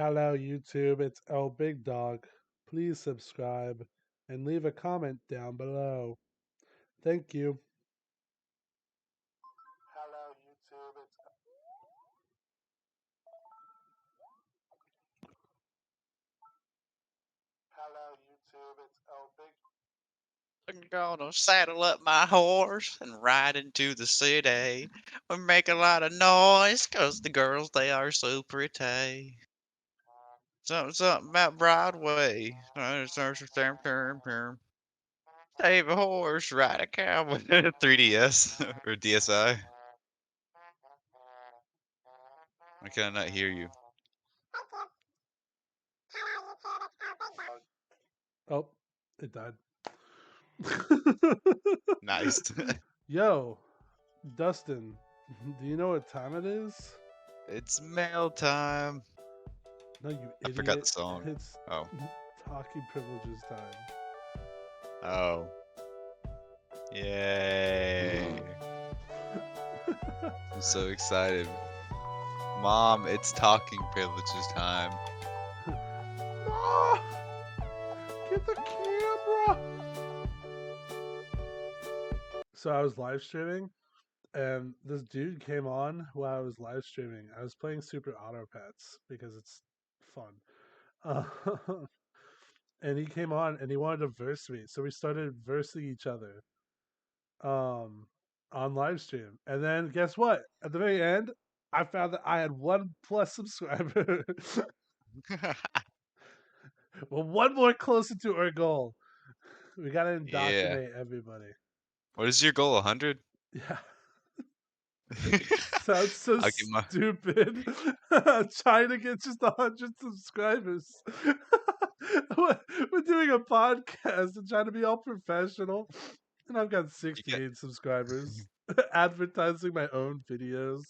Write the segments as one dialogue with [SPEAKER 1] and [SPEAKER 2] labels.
[SPEAKER 1] Hello, YouTube. It's Elbigdog. Please subscribe and leave a comment down below. Thank you. Hello, YouTube. It's Hello, YouTube. It's Elbig.
[SPEAKER 2] I'm gonna saddle up my horse and ride into the city. We make a lot of noise 'cause the girls, they are so pretty. Something about Broadway. Save a horse, ride a cowboy. 3DS or DSi. I cannot hear you.
[SPEAKER 1] Oh, it died.
[SPEAKER 2] Nice.
[SPEAKER 1] Yo, Dustin, do you know what time it is?
[SPEAKER 2] It's mail time.
[SPEAKER 1] No, you
[SPEAKER 2] I forgot
[SPEAKER 1] idiot.
[SPEAKER 2] the song.
[SPEAKER 1] It's
[SPEAKER 2] Oh.
[SPEAKER 1] talking privileges time.
[SPEAKER 2] Oh. Yay. I'm so excited. Mom, it's talking privileges time.
[SPEAKER 1] Ma! Get the camera! So I was live streaming, and this dude came on while I was live streaming. I was playing Super Auto Pets because it's fun. Uh, and he came on and he wanted to verse me. So we started versing each other um, on live stream. And then guess what? At the very end, I found that I had 1+ subscriber. Well, one more closer to our goal. We gotta
[SPEAKER 2] Yeah.
[SPEAKER 1] indoctrinate everybody.
[SPEAKER 2] What is your goal? 100?
[SPEAKER 1] Yeah. Sounds so
[SPEAKER 2] I'll get my.
[SPEAKER 1] stupid. Trying to get just 100 subscribers. We're doing a podcast and trying to be all professional, and I've got
[SPEAKER 2] You got.
[SPEAKER 1] 68 subscribers. Advertising my own videos.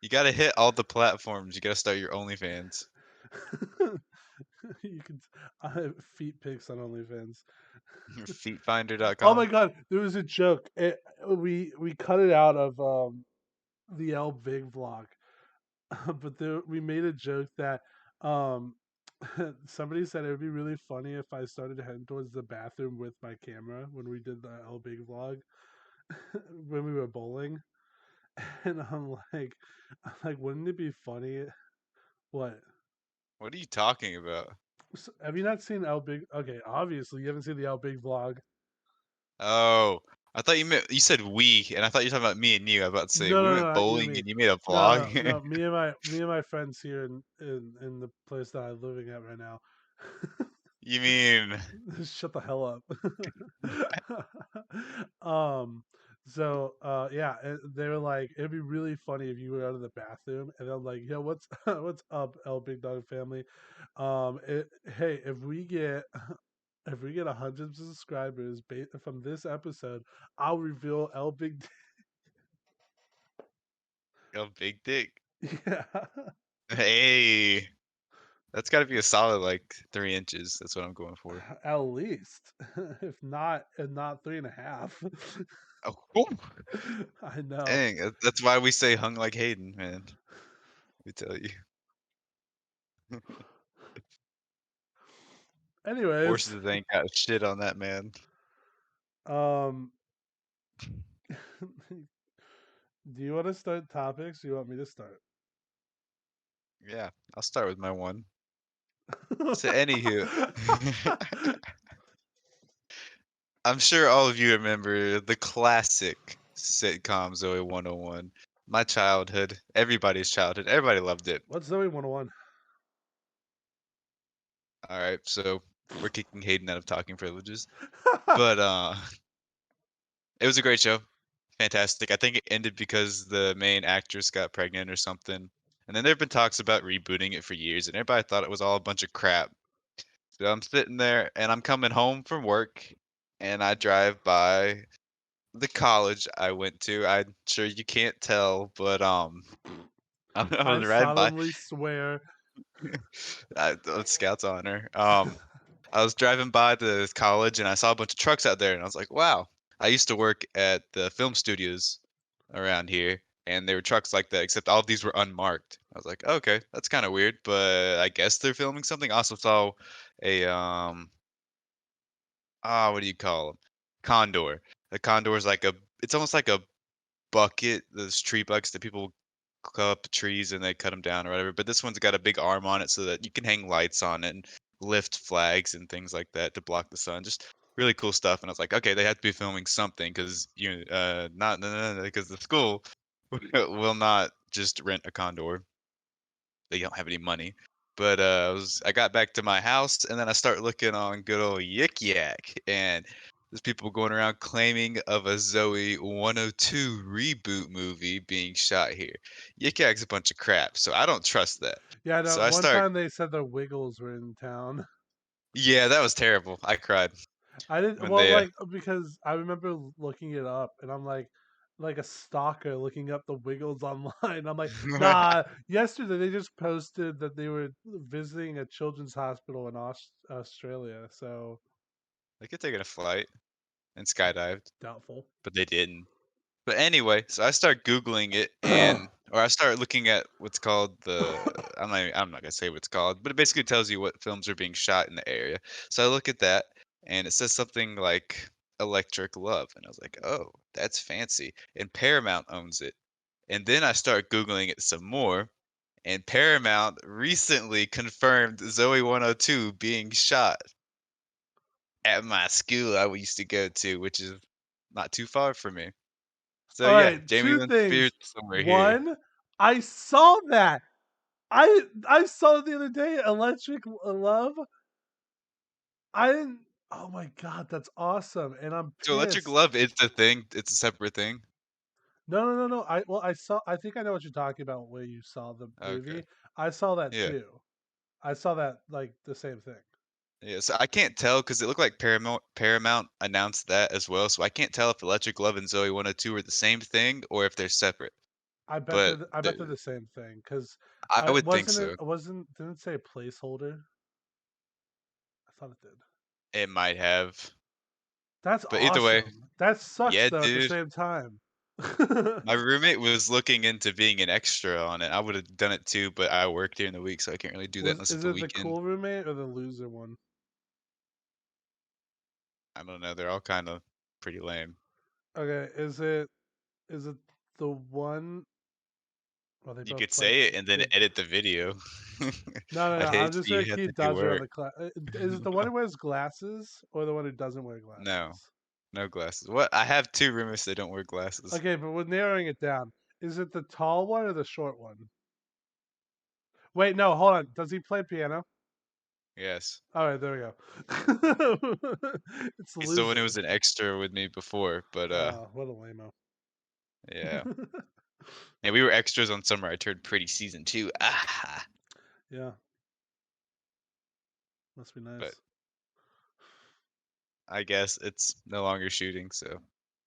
[SPEAKER 2] You gotta hit all the platforms. You gotta start your OnlyFans.
[SPEAKER 1] You can I have feet pics on OnlyFans. Oh my
[SPEAKER 2] Feetfinder.com.
[SPEAKER 1] god, there was a joke. We cut it out of the L Big vlog. But we made a joke that um somebody said it would be really funny if I started heading towards the bathroom with my camera when we did the L Big vlog when we were bowling. And I'm like, wouldn't it be funny? What?
[SPEAKER 2] What are you talking about?
[SPEAKER 1] Have you not seen L Big? Okay, obviously you haven't seen the L Big vlog.
[SPEAKER 2] Oh, I thought you said we, and I thought you were talking about me and you. I was about to say
[SPEAKER 1] No,
[SPEAKER 2] we
[SPEAKER 1] no, no,
[SPEAKER 2] went
[SPEAKER 1] not you and
[SPEAKER 2] bowling
[SPEAKER 1] me.
[SPEAKER 2] and you made a
[SPEAKER 1] No, no,
[SPEAKER 2] vlog.
[SPEAKER 1] no. Me and my friends here in the place that I'm living at right now.
[SPEAKER 2] You mean
[SPEAKER 1] Shut the hell up. um yeah, they were like, it'd be really funny if you were out of the bathroom, and I'm like, yo, what's what's up, L Big Dog family? Hey, if we get 100 subscribers from this episode, I'll reveal L Big
[SPEAKER 2] a big dick?
[SPEAKER 1] Yeah.
[SPEAKER 2] Hey, that's got to be a solid like 3 inches. That's what I'm going for.
[SPEAKER 1] At least. If not 3.5.
[SPEAKER 2] Oh, whew.
[SPEAKER 1] I know.
[SPEAKER 2] Dang, that's why we say hung like Hayden, man. We tell you,
[SPEAKER 1] Anyways,
[SPEAKER 2] horses ain't got shit on that man.
[SPEAKER 1] um do you want to start topics? Or you want me to start?
[SPEAKER 2] Yeah, I'll start with my one. So, anywho, I'm sure all of you remember the classic sitcom Zoey 101. My childhood, everybody's childhood, everybody loved it.
[SPEAKER 1] What's Zoey 101?
[SPEAKER 2] All right, so we're kicking Hayden out of talking privileges, but it was a great show, fantastic. I think it ended because the main actress got pregnant or something, and then there've been talks about rebooting it for years, and everybody thought it was all a bunch of crap. So I'm sitting there, and I'm coming home from work, and I drive by the college I went to. I'm sure you can't tell, but I
[SPEAKER 1] I
[SPEAKER 2] was riding by.
[SPEAKER 1] solemnly swear.
[SPEAKER 2] Scouts honor. I was driving by the college and I saw a bunch of trucks out there, and I was like, "Wow!" I used to work at the film studios around here, and there were trucks like that, except all of these were unmarked. I was like, "Okay, that's kinda weird, but I guess they're filming something." I also saw a, what do you call them? Condor. A condor is like a it's almost like a bucket, those tree buckets that people cut up the trees and they cut them down or whatever, but this one's got a big arm on it so that you can hang lights on it and lift flags and things like that to block the sun. Just really cool stuff, and I was like, "Okay, they have to be filming something because not because the school will not just rent a condor. They don't have any money." But, I got back to my house, and then I start looking on good old Yik Yak, and there's people going around claiming of a Zoey 102 reboot movie being shot here. Yik Yak's a bunch of crap, so I don't trust that.
[SPEAKER 1] Yeah, no.
[SPEAKER 2] So I
[SPEAKER 1] One
[SPEAKER 2] start
[SPEAKER 1] time they said the Wiggles were in town.
[SPEAKER 2] Yeah, that was terrible. I cried
[SPEAKER 1] I didn't
[SPEAKER 2] when
[SPEAKER 1] well,
[SPEAKER 2] they,
[SPEAKER 1] like because I remember looking it up, and I'm like a stalker looking up the Wiggles online. I'm like, nah. Yesterday they just posted that they were visiting a children's hospital in Australia. So
[SPEAKER 2] they could taken a flight and skydived,
[SPEAKER 1] doubtful.
[SPEAKER 2] but they didn't. But anyway, so I start Googling it or I start looking at what's called I'm not gonna say what it's called, but it basically tells you what films are being shot in the area. So I look at that and it says something like Electric Love. And I was like, oh, that's fancy. And Paramount owns it. And then I start Googling it some more. And Paramount recently confirmed Zoe 102 being shot at my school I used to go to, which is not too far from me. So
[SPEAKER 1] All
[SPEAKER 2] yeah,
[SPEAKER 1] right,
[SPEAKER 2] Jamie
[SPEAKER 1] two
[SPEAKER 2] Lynn Spears
[SPEAKER 1] things.
[SPEAKER 2] is somewhere here.
[SPEAKER 1] One, I saw that. I saw it the other day. Electric Love. I didn't. Oh my god, that's awesome, and I'm
[SPEAKER 2] So Electric
[SPEAKER 1] pissed.
[SPEAKER 2] Love is the thing, it's a separate thing?
[SPEAKER 1] No, no, no, no. I saw. I think I know what you're talking about. Where you saw the
[SPEAKER 2] Okay.
[SPEAKER 1] movie. I saw that
[SPEAKER 2] Yeah.
[SPEAKER 1] too. I saw that like the same thing.
[SPEAKER 2] Yeah, so I can't tell because it looked like Paramount announced that as well, so I can't tell if Electric Love and Zoey 102 are the same thing or if they're separate, but
[SPEAKER 1] I bet
[SPEAKER 2] the
[SPEAKER 1] they're the same thing because
[SPEAKER 2] I would think
[SPEAKER 1] wasn't
[SPEAKER 2] so.
[SPEAKER 1] it wasn't didn't it say a placeholder? I thought it did.
[SPEAKER 2] It might have,
[SPEAKER 1] That's
[SPEAKER 2] but either way,
[SPEAKER 1] awesome. That sucks
[SPEAKER 2] yeah,
[SPEAKER 1] though at the
[SPEAKER 2] dude.
[SPEAKER 1] same time.
[SPEAKER 2] My roommate was looking into being an extra on it. I would have done it too, but I work during the week, so I can't really do that
[SPEAKER 1] Was
[SPEAKER 2] unless
[SPEAKER 1] is
[SPEAKER 2] it's a
[SPEAKER 1] it the
[SPEAKER 2] weekend.
[SPEAKER 1] cool roommate or the loser one?
[SPEAKER 2] I don't know. They're all kind of pretty lame.
[SPEAKER 1] Okay, is it the one? Well, they
[SPEAKER 2] You
[SPEAKER 1] both
[SPEAKER 2] could
[SPEAKER 1] play.
[SPEAKER 2] say it and then
[SPEAKER 1] They,
[SPEAKER 2] edit the video.
[SPEAKER 1] no, no, no.
[SPEAKER 2] I'd
[SPEAKER 1] I'm
[SPEAKER 2] hate
[SPEAKER 1] just
[SPEAKER 2] for
[SPEAKER 1] gonna
[SPEAKER 2] you have
[SPEAKER 1] keep
[SPEAKER 2] to do
[SPEAKER 1] dodging around
[SPEAKER 2] work.
[SPEAKER 1] the class. Is it the one who wears glasses or the one who doesn't wear
[SPEAKER 2] No,
[SPEAKER 1] glasses?
[SPEAKER 2] no glasses. What? I have 2 roommates that don't wear glasses.
[SPEAKER 1] Okay, but we're narrowing it down. Is it the tall one or the short one? Wait, no, hold on. Does he play piano?
[SPEAKER 2] Yes.
[SPEAKER 1] All right, there we go. It's the
[SPEAKER 2] He's the one who
[SPEAKER 1] loser.
[SPEAKER 2] was an extra with me before, but,
[SPEAKER 1] What a lameo.
[SPEAKER 2] yeah. And we were extras on Summer I Turned Pretty season 2. Ah!
[SPEAKER 1] Yeah, must be
[SPEAKER 2] But
[SPEAKER 1] nice.
[SPEAKER 2] I guess it's no longer shooting, so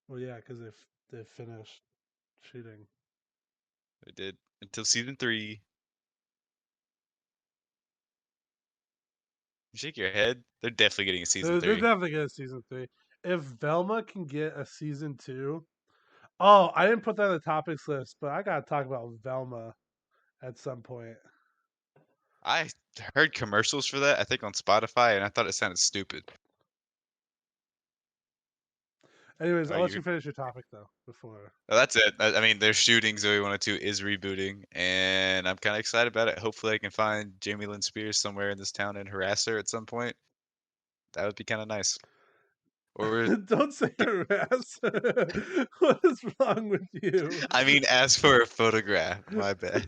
[SPEAKER 1] Well, yeah, because they finished shooting.
[SPEAKER 2] I did until season 3. You shake your head? They're definitely getting a season
[SPEAKER 1] They're
[SPEAKER 2] 3.
[SPEAKER 1] definitely getting a season three. If Velma can get a season two, oh, I didn't put that on the topics list, but I gotta talk about Velma at some point.
[SPEAKER 2] I heard commercials for that, I think on Spotify, and I thought it sounded stupid.
[SPEAKER 1] Anyways,
[SPEAKER 2] What
[SPEAKER 1] I'll
[SPEAKER 2] about
[SPEAKER 1] let
[SPEAKER 2] you?
[SPEAKER 1] you finish your topic though before.
[SPEAKER 2] Oh, that's it. I mean, they're shooting Zoey 102 is rebooting, and I'm kinda excited about it. Hopefully, I can find Jamie Lynn Spears somewhere in this town and harass her at some point. That would be kinda nice. Or
[SPEAKER 1] Don't say
[SPEAKER 2] g
[SPEAKER 1] harass. What is wrong with you?
[SPEAKER 2] I mean, ask for a photograph, my bad.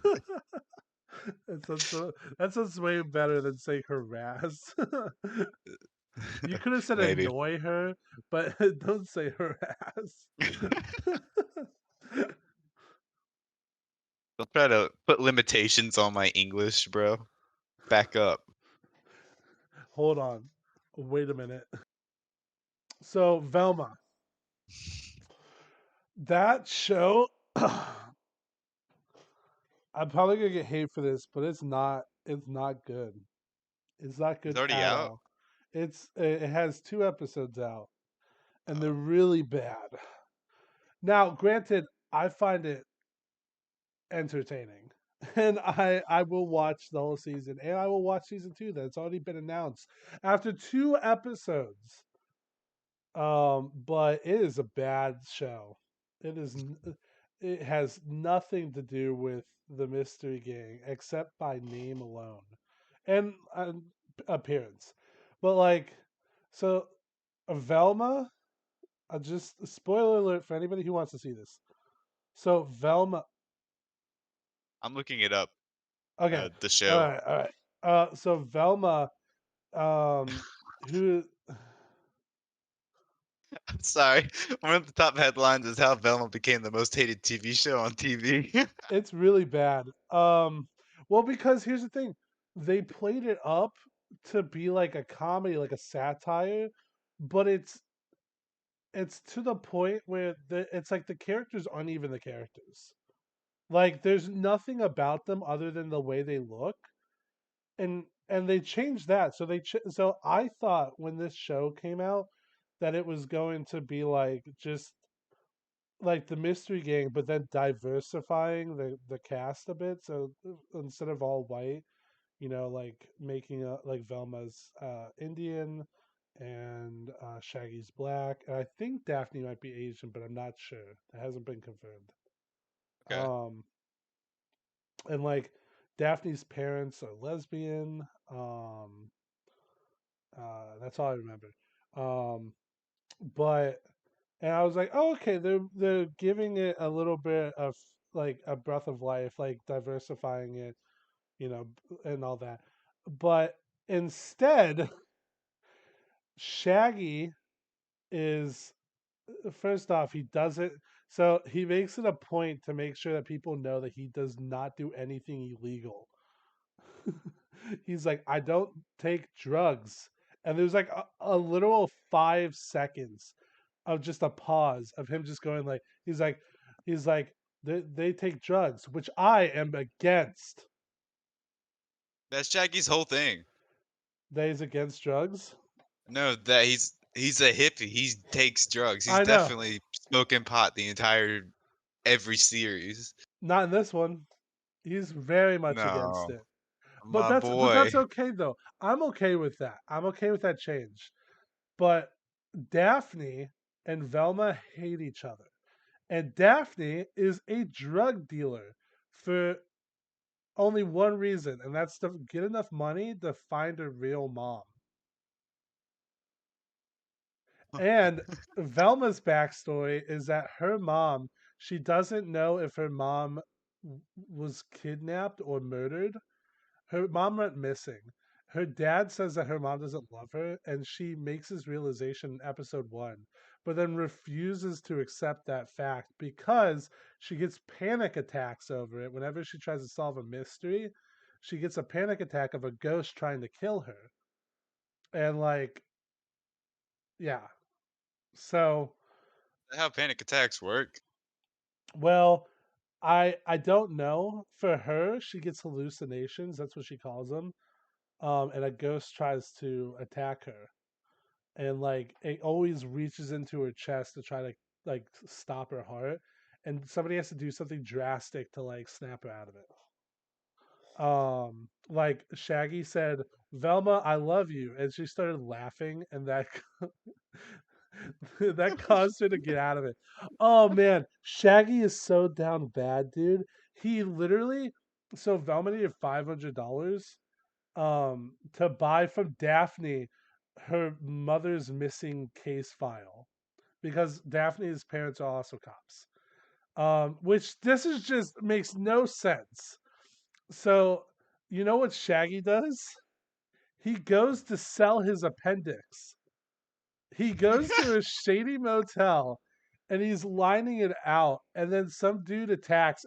[SPEAKER 1] That sounds way better than saying harass. You could have said
[SPEAKER 2] Maybe.
[SPEAKER 1] annoy her, but don't say harass.
[SPEAKER 2] Don't try to put limitations on my English, bro. Back up.
[SPEAKER 1] Hold on. Wait a minute. So Velma, that show, I'm probably gonna get hate for this, but it's not good. It's not
[SPEAKER 2] It's
[SPEAKER 1] good
[SPEAKER 2] already
[SPEAKER 1] at
[SPEAKER 2] out?
[SPEAKER 1] all. It has 2 episodes out, and they're
[SPEAKER 2] Oh.
[SPEAKER 1] really bad. Now, granted, I find it entertaining. and I will watch the whole season, and I will watch season two. That's already been announced after 2 episodes. But it is a bad show. It is. It has nothing to do with the Mystery Gang except by name alone, and appearance. But like, so Velma. Just spoiler alert for anybody who wants to see this. So Velma.
[SPEAKER 2] I'm looking it up.
[SPEAKER 1] Okay.
[SPEAKER 2] The
[SPEAKER 1] All
[SPEAKER 2] show.
[SPEAKER 1] right. All right. So Velma, um, who
[SPEAKER 2] I'm sorry. One of the top headlines is how Velma became the most hated TV show on TV.
[SPEAKER 1] it's really bad. Well, because here's the thing, they played it up to be like a comedy, like a satire, but it's to the point where it's like the characters aren't even the characters. Like, there's nothing about them other than the way they look, and they changed that. So so I thought when this show came out that it was going to be like just like the Mystery Gang, but then diversifying the cast a bit. So instead of all white, like making like Velma's Indian and Shaggy's black, and I think Daphne might be Asian, but I'm not sure. It hasn't been confirmed.
[SPEAKER 2] Okay.
[SPEAKER 1] Um, and like Daphne's parents are lesbian. That's all I remember. Um, but and I was like, oh, okay, they're giving it a little bit of like a breath of life, like diversifying it, and all that. But instead, Shaggy is first off, he doesn't. So he makes it a point to make sure that people know that he does not do anything illegal. He's like, I don't take drugs. And there's like a literal 5 seconds of just a pause of him just going like, he's like, they take drugs, which I am against.
[SPEAKER 2] That's Shaggy's whole thing.
[SPEAKER 1] They's against drugs.
[SPEAKER 2] No, that he's a hippie. He takes drugs. He's
[SPEAKER 1] I know,
[SPEAKER 2] definitely smoking pot the entire every series.
[SPEAKER 1] not in this one. He's very much against
[SPEAKER 2] No,
[SPEAKER 1] it. But
[SPEAKER 2] my
[SPEAKER 1] that's
[SPEAKER 2] boy.
[SPEAKER 1] okay though. I'm okay with that. I'm okay with that change. But Daphne and Velma hate each other. And Daphne is a drug dealer for only one reason, and that's to get enough money to find a real mom. And Velma's backstory is that her mom, she doesn't know if her mom was kidnapped or murdered. Her mom went missing. Her dad says that her mom doesn't love her, and she makes this realization in episode one, but then refuses to accept that fact because she gets panic attacks over it. Whenever she tries to solve a mystery, she gets a panic attack of a ghost trying to kill her. And, like, yeah. So,
[SPEAKER 2] How panic attacks work.
[SPEAKER 1] well, I don't know. For her, she gets hallucinations. That's what she calls them. And a ghost tries to attack her, and like it always reaches into her chest to try to like stop her heart, and somebody has to do something drastic to like snap her out of it. Like Shaggy said, Velma, I love you, and she started laughing, and that that caused her to get out of it. Oh man, Shaggy is so down bad, dude. He literally, so Velma needed $500 to buy from Daphne her mother's missing case file, because Daphne's parents are also cops. Which this is just makes no sense. So, you know what Shaggy does? He goes to sell his appendix. He goes to a shady motel and he's lining it out, and then some dude attacks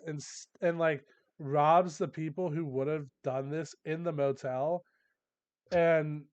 [SPEAKER 1] and like robs the people who would have done this in the motel, and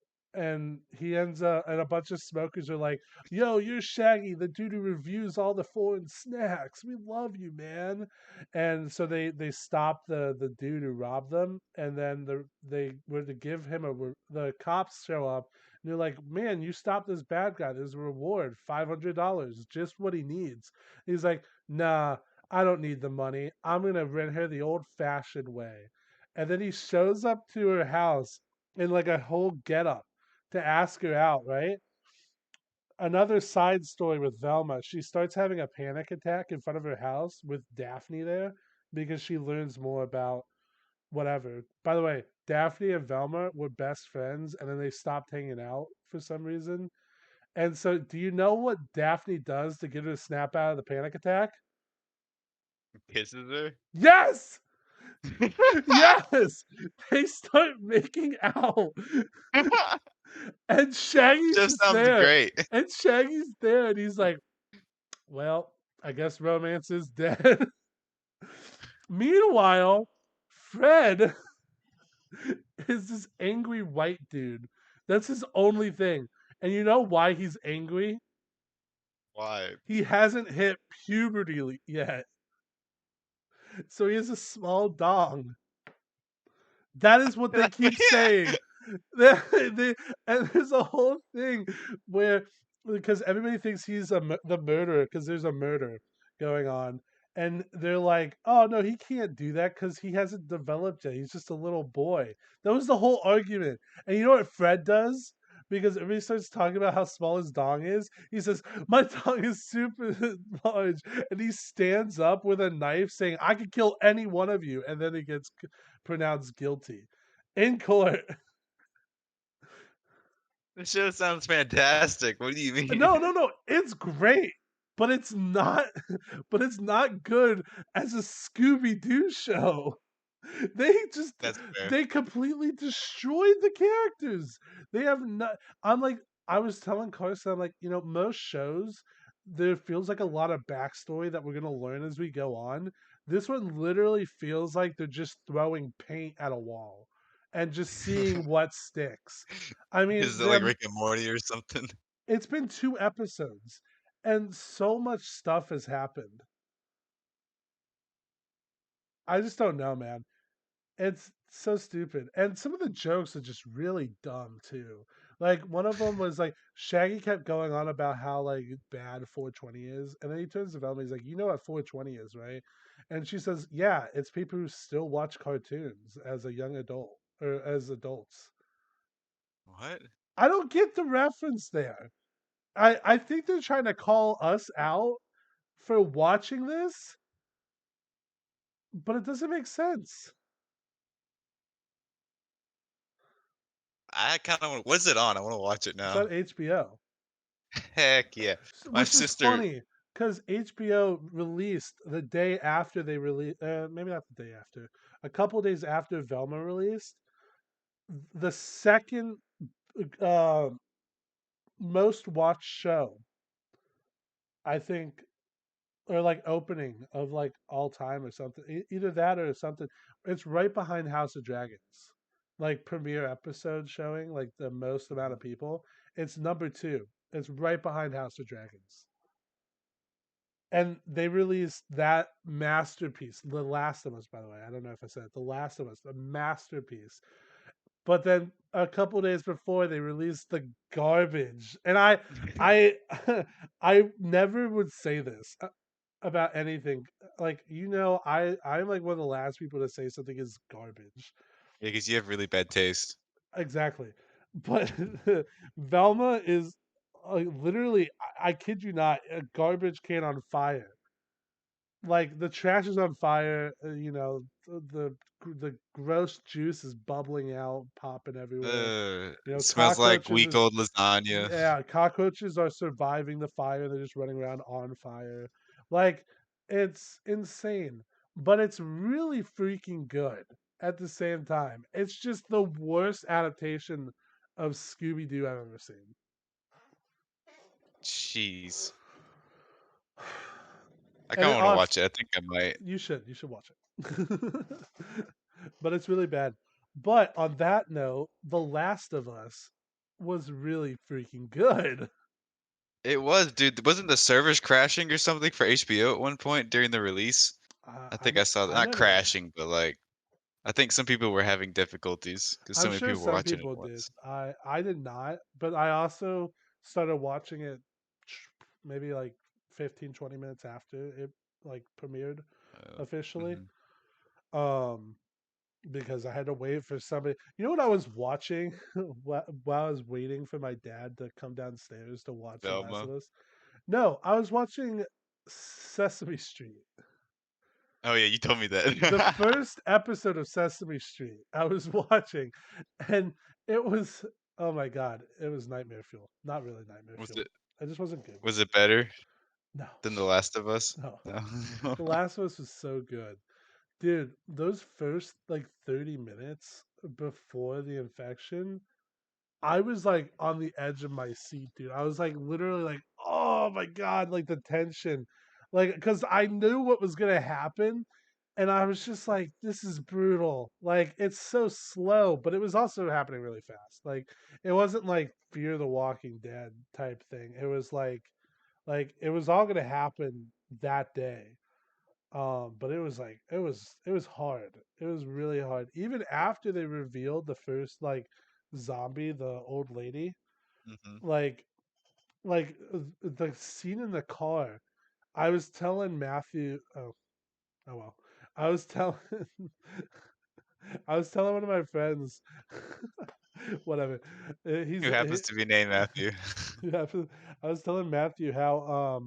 [SPEAKER 1] he ends up, and a bunch of smokers are like, yo, you're Shaggy, the dude who reviews all the foreign snacks, we love you, man. And so they stop the dude who robbed them, and then they were to give him the cops show up, and they're like, man, you stopped this bad guy, there's a reward, $500, just what he needs. He's like, nah, I don't need the money. I'm gonna rent her the old fashioned way. And then he shows up to her house in like a whole getup to ask her out, right? Another side story with Velma, she starts having a panic attack in front of her house with Daphne there because she learns more about whatever. By the way, Daphne and Velma were best friends and then they stopped hanging out for some reason. And so, do you know what Daphne does to get her to snap out of the panic attack?
[SPEAKER 2] Kisses her.
[SPEAKER 1] Yes! Yes! They start making out. And Shaggy's
[SPEAKER 2] Just
[SPEAKER 1] just
[SPEAKER 2] sounds
[SPEAKER 1] there.
[SPEAKER 2] great.
[SPEAKER 1] And Shaggy's there and he's like, well, I guess romance is dead. Meanwhile, Fred is this angry white dude. That's his only thing. And you know why he's angry?
[SPEAKER 2] Why?
[SPEAKER 1] He hasn't hit puberty yet. So he has a small dong. That is what they keep saying. And there's a whole thing where because everybody thinks he's the murderer because there's a murder going on, and they're like, "Oh no, he can't do that because he hasn't developed yet. He's just a little boy." That was the whole argument. And you know what Fred does? Because everybody starts talking about how small his dong is. He says, "My dong is super large," and he stands up with a knife, saying, "I could kill any one of you," and then he gets pronounced guilty in court.
[SPEAKER 2] This show sounds fantastic. What do you mean?
[SPEAKER 1] No, no, no. It's great, but it's not. But it's not good as a Scooby Doo show. They just
[SPEAKER 2] That's fair.
[SPEAKER 1] they completely destroyed the characters. They have not. I'm like I was telling Carson, I'm like most shows there feels like a lot of backstory that we're gonna learn as we go on. This one literally feels like they're just throwing paint at a wall and just seeing what sticks. I mean,
[SPEAKER 2] Is it like Rick and Morty or something?
[SPEAKER 1] it's been 2 episodes, and so much stuff has happened. I just don't know, man. It's so stupid, and some of the jokes are just really dumb too. Like one of them was like Shaggy kept going on about how like bad 420 is, and then he turns to Velma. He's like, "You know what 420 is, right?" And she says, "Yeah, it's people who still watch cartoons as a young adult or as adults."
[SPEAKER 2] What?
[SPEAKER 1] I don't get the reference there. I think they're trying to call us out for watching this, but it doesn't make sense.
[SPEAKER 2] I kinda wanna what's it on? I wanna watch it
[SPEAKER 1] It's
[SPEAKER 2] now.
[SPEAKER 1] on HBO,
[SPEAKER 2] Heck yeah. My
[SPEAKER 1] which is
[SPEAKER 2] sister
[SPEAKER 1] funny because HBO released the day after they released, maybe not the day after, a couple days after Velma released, the second uh, most watched show, I think, or like opening of like all time or something. Either that or something. It's right behind House of Dragons. Like premiere episode showing, like the most amount of people. It's number two. It's right behind House of Dragons. And they released that masterpiece, The Last of Us, by the way. I don't know if I said it. The Last of Us, a masterpiece. But then a couple days before they released the garbage. And I I never would say this about anything. Like I'm like one of the last people to say something is garbage.
[SPEAKER 2] Yeah, because you have really bad taste.
[SPEAKER 1] Exactly. But Velma is literally, I kid you not, a garbage can on fire. Like the trash is on fire. The gross juice is bubbling out, popping everywhere.
[SPEAKER 2] It smells like
[SPEAKER 1] Cockroaches
[SPEAKER 2] week
[SPEAKER 1] is
[SPEAKER 2] old lasagna.
[SPEAKER 1] yeah, cockroaches are surviving the fire. They're just running around on fire. Like, it's insane, but it's really freaking good at the same time. It's just the worst adaptation of Scooby Doo I've ever seen.
[SPEAKER 2] Jeez. I
[SPEAKER 1] And
[SPEAKER 2] kinda
[SPEAKER 1] it
[SPEAKER 2] wanna
[SPEAKER 1] also,
[SPEAKER 2] watch it. I think I might.
[SPEAKER 1] you should watch it. But it's really bad. But on that note, The Last of Us was really freaking good.
[SPEAKER 2] It was, dude. Wasn't the servers crashing or something for HBO at one point during the release? I think I saw that.
[SPEAKER 1] I
[SPEAKER 2] Not
[SPEAKER 1] don't know.
[SPEAKER 2] crashing, but like I think some people were having difficulties because so
[SPEAKER 1] I'm
[SPEAKER 2] many
[SPEAKER 1] sure
[SPEAKER 2] people were
[SPEAKER 1] some
[SPEAKER 2] watching it
[SPEAKER 1] people
[SPEAKER 2] at
[SPEAKER 1] did.
[SPEAKER 2] once.
[SPEAKER 1] I did not, but I also started watching it maybe like 15, 20 minutes after it like premiered
[SPEAKER 2] Uh,
[SPEAKER 1] officially.
[SPEAKER 2] mhm.
[SPEAKER 1] Um, because I had to wait for somebody. You know what I was watching while I was waiting for my dad to come downstairs to watch The Last of
[SPEAKER 2] Velma.
[SPEAKER 1] Us? No, I was watching Sesame Street.
[SPEAKER 2] Oh yeah, you told me
[SPEAKER 1] The
[SPEAKER 2] that.
[SPEAKER 1] first episode of Sesame Street I was watching, and it was, oh my god, it was nightmare fuel. Not really nightmare
[SPEAKER 2] Was
[SPEAKER 1] fuel.
[SPEAKER 2] it
[SPEAKER 1] It just wasn't good.
[SPEAKER 2] was it better
[SPEAKER 1] No,
[SPEAKER 2] than The Last of Us?
[SPEAKER 1] no.
[SPEAKER 2] No.
[SPEAKER 1] The Last of Us was so good. Dude, those first like 30 minutes before the infection, I was like on the edge of my seat, dude. I was like literally like, oh my god, like the tension. Like, because I knew what was gonna happen, and I was just like, this is brutal. Like, it's so slow, but it was also happening really fast. Like, it wasn't like Fear the Walking Dead type thing. It was like it was all gonna happen that day. But it was like it was hard. It was really hard. Even after they revealed the first like zombie, the old lady,
[SPEAKER 2] Mhm.
[SPEAKER 1] like the scene in the car. I was telling Matthew. Oh well. I was telling I was telling one of my friends. Whatever. He's
[SPEAKER 2] Who happens to be named Matthew.
[SPEAKER 1] yeah, I was telling Matthew how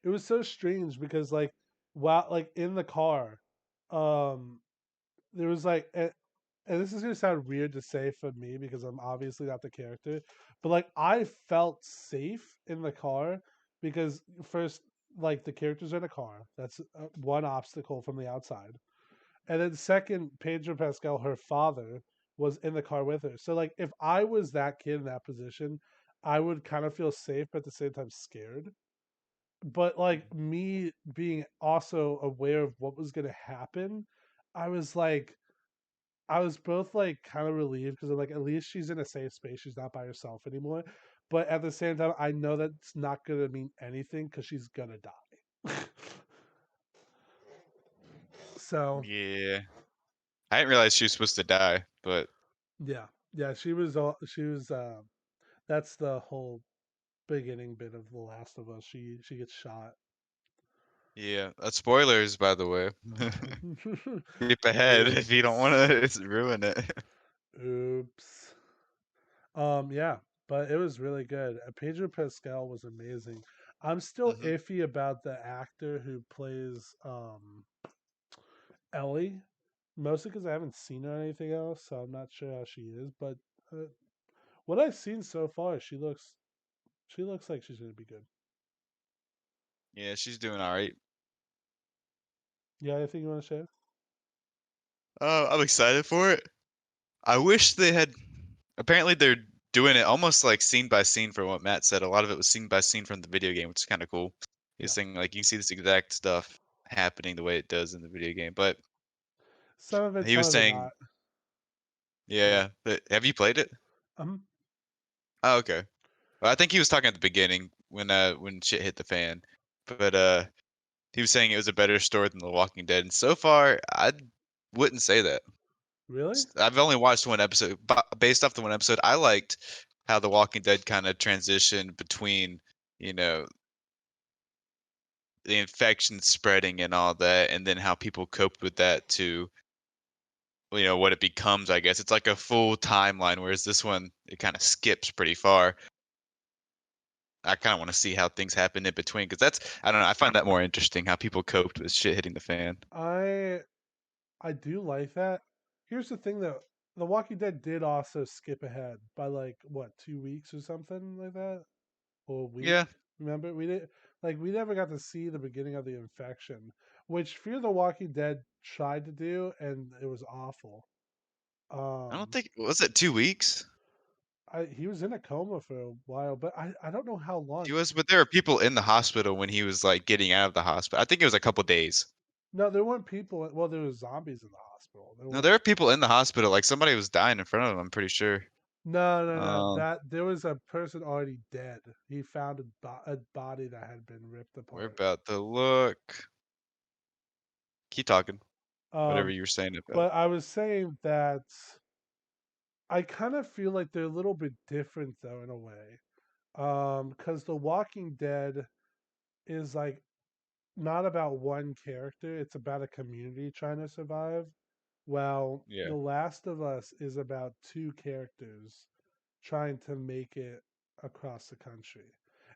[SPEAKER 1] it was so strange because like while like in the car um there was like and this is gonna sound weird to say for me because I'm obviously not the character, but like I felt safe in the car because first, like the characters are in a car. That's one obstacle from the outside, and then second, Pedro Pascal, her father, was in the car with her. So like if I was that kid in that position, I would kind of feel safe, but at the same time scared. But like me being also aware of what was gonna happen, I was like I was both like kind of relieved because I'm like, at least she's in a safe space. She's not by herself anymore. But at the same time, I know that's not gonna mean anything because she's gonna die. So
[SPEAKER 2] Yeah. I didn't realize she was supposed to die, but
[SPEAKER 1] yeah, yeah, she was all she was. That's the whole beginning bit of The Last of Us. She gets shot.
[SPEAKER 2] yeah. Spoilers, by the way. Skip ahead if you don't want
[SPEAKER 1] Oops.
[SPEAKER 2] to ruin it.
[SPEAKER 1] Oops. Yeah, but it was really good. Pedro Pascal was amazing. I'm still
[SPEAKER 2] Hmm.
[SPEAKER 1] iffy about the actor who plays Ellie, mostly because I haven't seen her in anything else, so I'm not sure how she is. But uh, what I've seen so far, she looks like she's gonna be good.
[SPEAKER 2] Yeah, she's doing all right.
[SPEAKER 1] Yeah, anything you want to share?
[SPEAKER 2] I'm excited for it. I wish they had. Apparently, they're doing it almost like scene by scene from what Matt said. A lot of it was scene by scene from the video game, which is kind of cool. He was
[SPEAKER 1] Yeah,
[SPEAKER 2] saying like you can see this exact stuff happening the way it does in the video game. But
[SPEAKER 1] some of it,
[SPEAKER 2] he
[SPEAKER 1] some
[SPEAKER 2] was
[SPEAKER 1] of it not.
[SPEAKER 2] saying,
[SPEAKER 1] Yeah.
[SPEAKER 2] yeah, but have you played it?
[SPEAKER 1] Um.
[SPEAKER 2] Oh, okay. Well, I think he was talking at the beginning when shit hit the fan. But he was saying it was a better story than The Walking Dead, and so far I wouldn't say that.
[SPEAKER 1] Really?
[SPEAKER 2] I've only watched one episode, but based off the one episode, I liked how The Walking Dead kind of transitioned between, you know, the infection spreading and all that, and then how people coped with that to, what it becomes. I guess it's like a full timeline, whereas this one it kind of skips pretty far. I kind of want to see how things happen in between because I don't know. I find that more interesting how people coped with shit hitting the fan.
[SPEAKER 1] I I do like that. Here's the thing though. The Walking Dead did also skip ahead by like what 2 weeks or something like that, or a week.
[SPEAKER 2] Yeah,
[SPEAKER 1] Remember, we did like we never got to see the beginning of the infection, which Fear the Walking Dead tried to do, and it was awful.
[SPEAKER 2] I don't
[SPEAKER 1] Um,
[SPEAKER 2] think was it 2 weeks.
[SPEAKER 1] he was in a coma for a while, but I don't know how long.
[SPEAKER 2] He was, but there were people in the hospital when he was like getting out of the hospital. I think it was a couple days.
[SPEAKER 1] No, there weren't people. Well, there was zombies in the hospital. There
[SPEAKER 2] No, there
[SPEAKER 1] weren't.
[SPEAKER 2] were people in the hospital. Like somebody was dying in front of him. I'm pretty sure.
[SPEAKER 1] No, no, no.
[SPEAKER 2] Um,
[SPEAKER 1] That there was a person already dead. He found a body that had been ripped
[SPEAKER 2] we're
[SPEAKER 1] apart.
[SPEAKER 2] about to look. Keep talking. Whatever
[SPEAKER 1] Um,
[SPEAKER 2] you were saying about.
[SPEAKER 1] but I was saying that I kind of feel like they're a little bit different though in a way. Because The Walking Dead is like not about one character, it's about a community trying to survive. Well,
[SPEAKER 2] Yeah,
[SPEAKER 1] The Last of Us is about two characters trying to make it across the country.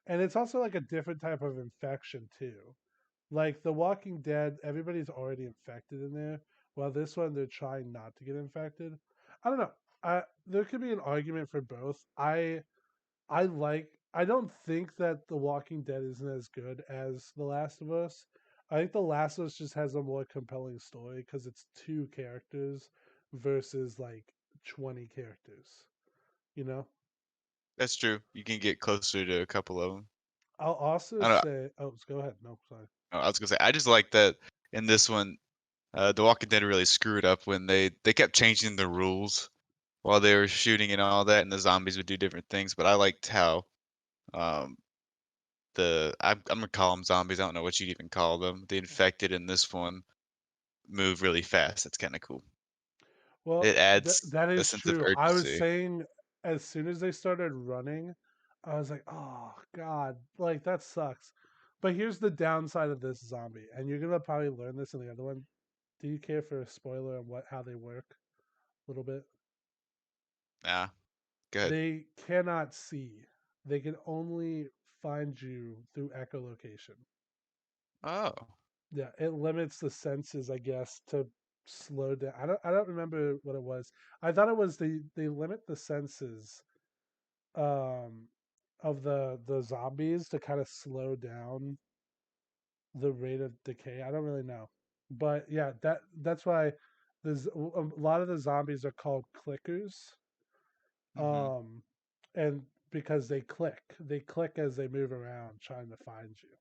[SPEAKER 1] And it's also like a different type of infection too. Like The Walking Dead, everybody's already infected in there. While this one, they're trying not to get infected. I don't know. There could be an argument for both. I like. I don't think that The Walking Dead isn't as good as The Last of Us. I think The Last of Us just has a more compelling story because it's two characters versus like 20 characters. You know.
[SPEAKER 2] that's true. You can get closer to a couple of them.
[SPEAKER 1] I'll also
[SPEAKER 2] I don't.
[SPEAKER 1] say. Oh, go ahead. No, sorry.
[SPEAKER 2] I was gonna say I just like that in this one. The Walking Dead really screwed up when they kept changing the rules while they were shooting and all that, and the zombies would do different things. But I liked how um, I'm gonna call them zombies. I don't know what you'd even call them. The infected in this one move really fast. That's kind of cool.
[SPEAKER 1] Well,
[SPEAKER 2] It adds
[SPEAKER 1] that
[SPEAKER 2] a
[SPEAKER 1] is
[SPEAKER 2] sense of
[SPEAKER 1] true. I was
[SPEAKER 2] urgency.
[SPEAKER 1] saying as soon as they started running, I was like, "Oh God, like that sucks." But here's the downside of this zombie, and you're gonna probably learn this in the other one. Do you care for a spoiler on what how they work a little bit?
[SPEAKER 2] Yeah, good.
[SPEAKER 1] They cannot see. They can only find you through echolocation.
[SPEAKER 2] Oh,
[SPEAKER 1] Yeah, it limits the senses, I guess, to slow down. I don't remember what it was. I thought it was they limit the senses um of the zombies to kind of slow down the rate of decay. I don't really know. But yeah, that's why there's a lot of the zombies are called clickers.
[SPEAKER 2] hmm,
[SPEAKER 1] Um and because they click. They click as they move around trying to find you.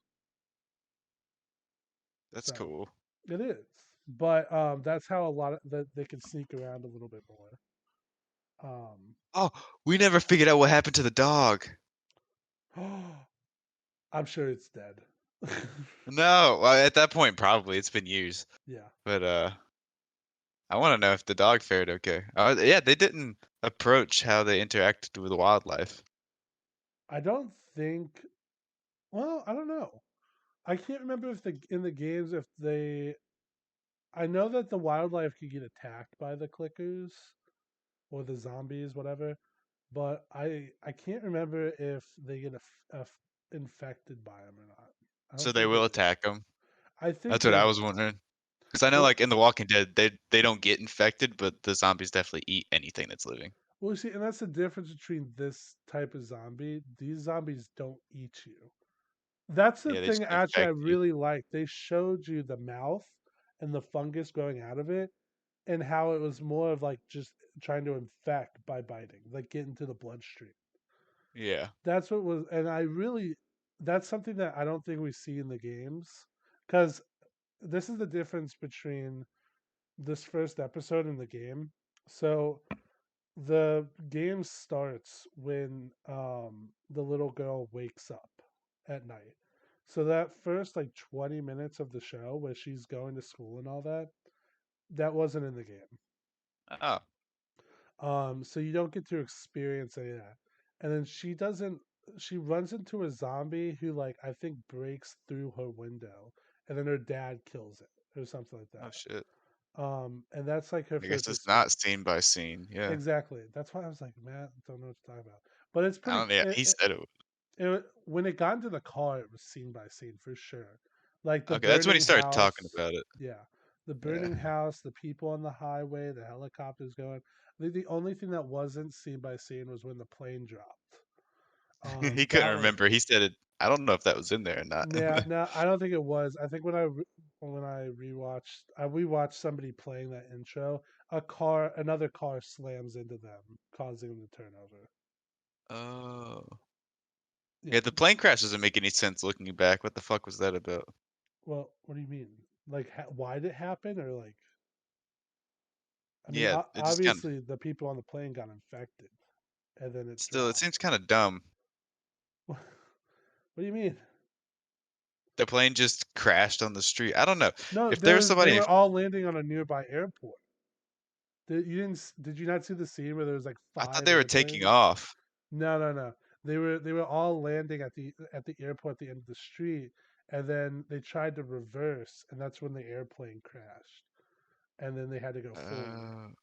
[SPEAKER 2] that's
[SPEAKER 1] So
[SPEAKER 2] cool.
[SPEAKER 1] it is. But that's how a lot of that they can sneak around a little bit more. Um
[SPEAKER 2] Oh, we never figured out what happened to the dog.
[SPEAKER 1] I'm sure it's dead.
[SPEAKER 2] No, well, at that point, probably it's been years.
[SPEAKER 1] Yeah.
[SPEAKER 2] But I want to know if the dog fared okay. Yeah, they didn't approach how they interacted with the wildlife.
[SPEAKER 1] I don't think well, I don't know. I can't remember if the in the games if they I know that the wildlife could get attacked by the clickers or the zombies, whatever, but I can't remember if they get infected by them or not. I
[SPEAKER 2] So
[SPEAKER 1] don't
[SPEAKER 2] they
[SPEAKER 1] think they
[SPEAKER 2] will
[SPEAKER 1] do.
[SPEAKER 2] attack them.
[SPEAKER 1] I think
[SPEAKER 2] That's what
[SPEAKER 1] they
[SPEAKER 2] I was
[SPEAKER 1] will.
[SPEAKER 2] wondering. Because I know,
[SPEAKER 1] Well,
[SPEAKER 2] like in The Walking Dead, they don't get infected, but the zombies definitely eat anything that's living.
[SPEAKER 1] well, see, and that's the difference between this type of zombie. These zombies don't eat you. That's the
[SPEAKER 2] Yeah, they
[SPEAKER 1] thing
[SPEAKER 2] just
[SPEAKER 1] actually I
[SPEAKER 2] infect you.
[SPEAKER 1] really like. They showed you the mouth and the fungus growing out of it and how it was more of like just trying to infect by biting, like get into the bloodstream.
[SPEAKER 2] Yeah.
[SPEAKER 1] That's what was, and I really, that's something that I don't think we see in the games because this is the difference between this first episode and the game. So the game starts when the little girl wakes up at night. So that first like 20 minutes of the show where she's going to school and all that, that wasn't in the game.
[SPEAKER 2] Oh,
[SPEAKER 1] So you don't get to experience any of that. And then she doesn't she runs into a zombie who like I think breaks through her window and then her dad kills it or something like
[SPEAKER 2] oh
[SPEAKER 1] that.
[SPEAKER 2] shit.
[SPEAKER 1] And that's like her
[SPEAKER 2] I guess
[SPEAKER 1] first
[SPEAKER 2] it's not
[SPEAKER 1] experience.
[SPEAKER 2] scene by scene. Yeah.
[SPEAKER 1] Exactly. That's why I was like, man, I don't know what to talk about. But it's
[SPEAKER 2] I
[SPEAKER 1] pretty
[SPEAKER 2] don't. Yeah, he said it.
[SPEAKER 1] when it got into the car, it was scene by scene for sure. Like the
[SPEAKER 2] Okay, that's when he
[SPEAKER 1] burning
[SPEAKER 2] started talking
[SPEAKER 1] house,
[SPEAKER 2] about it.
[SPEAKER 1] yeah, the
[SPEAKER 2] Yeah.
[SPEAKER 1] burning house, the people on the highway, the helicopters going. I think the only thing that wasn't scene by scene was when the plane dropped.
[SPEAKER 2] He couldn't
[SPEAKER 1] That was
[SPEAKER 2] remember. He said it. I don't know if that was in there or not.
[SPEAKER 1] yeah, no, I don't think it was. I think when I rewatched, I rewatched somebody playing that intro. Another car slams into them, causing them to turn over.
[SPEAKER 2] Oh.
[SPEAKER 1] Yeah.
[SPEAKER 2] Yeah, the plane crash doesn't make any sense looking back. What the fuck was that about?
[SPEAKER 1] Well, what do you mean? Like, why did it happen, or like? I mean,
[SPEAKER 2] Yeah, it just kind of
[SPEAKER 1] obviously the people on the plane got infected, and then it
[SPEAKER 2] still it
[SPEAKER 1] dropped.
[SPEAKER 2] seems kind of dumb.
[SPEAKER 1] What do you mean?
[SPEAKER 2] The plane just crashed on the street. I don't know.
[SPEAKER 1] No,
[SPEAKER 2] If there was
[SPEAKER 1] they
[SPEAKER 2] somebody
[SPEAKER 1] were all landing on a nearby airport. Did you not see the scene where there was like
[SPEAKER 2] I thought
[SPEAKER 1] five
[SPEAKER 2] they were taking
[SPEAKER 1] airplanes?
[SPEAKER 2] off.
[SPEAKER 1] No, no, no. They were all landing at the airport at the end of the street, and then they tried to reverse, and that's when the airplane crashed, and then they had to go forward.
[SPEAKER 2] Oh.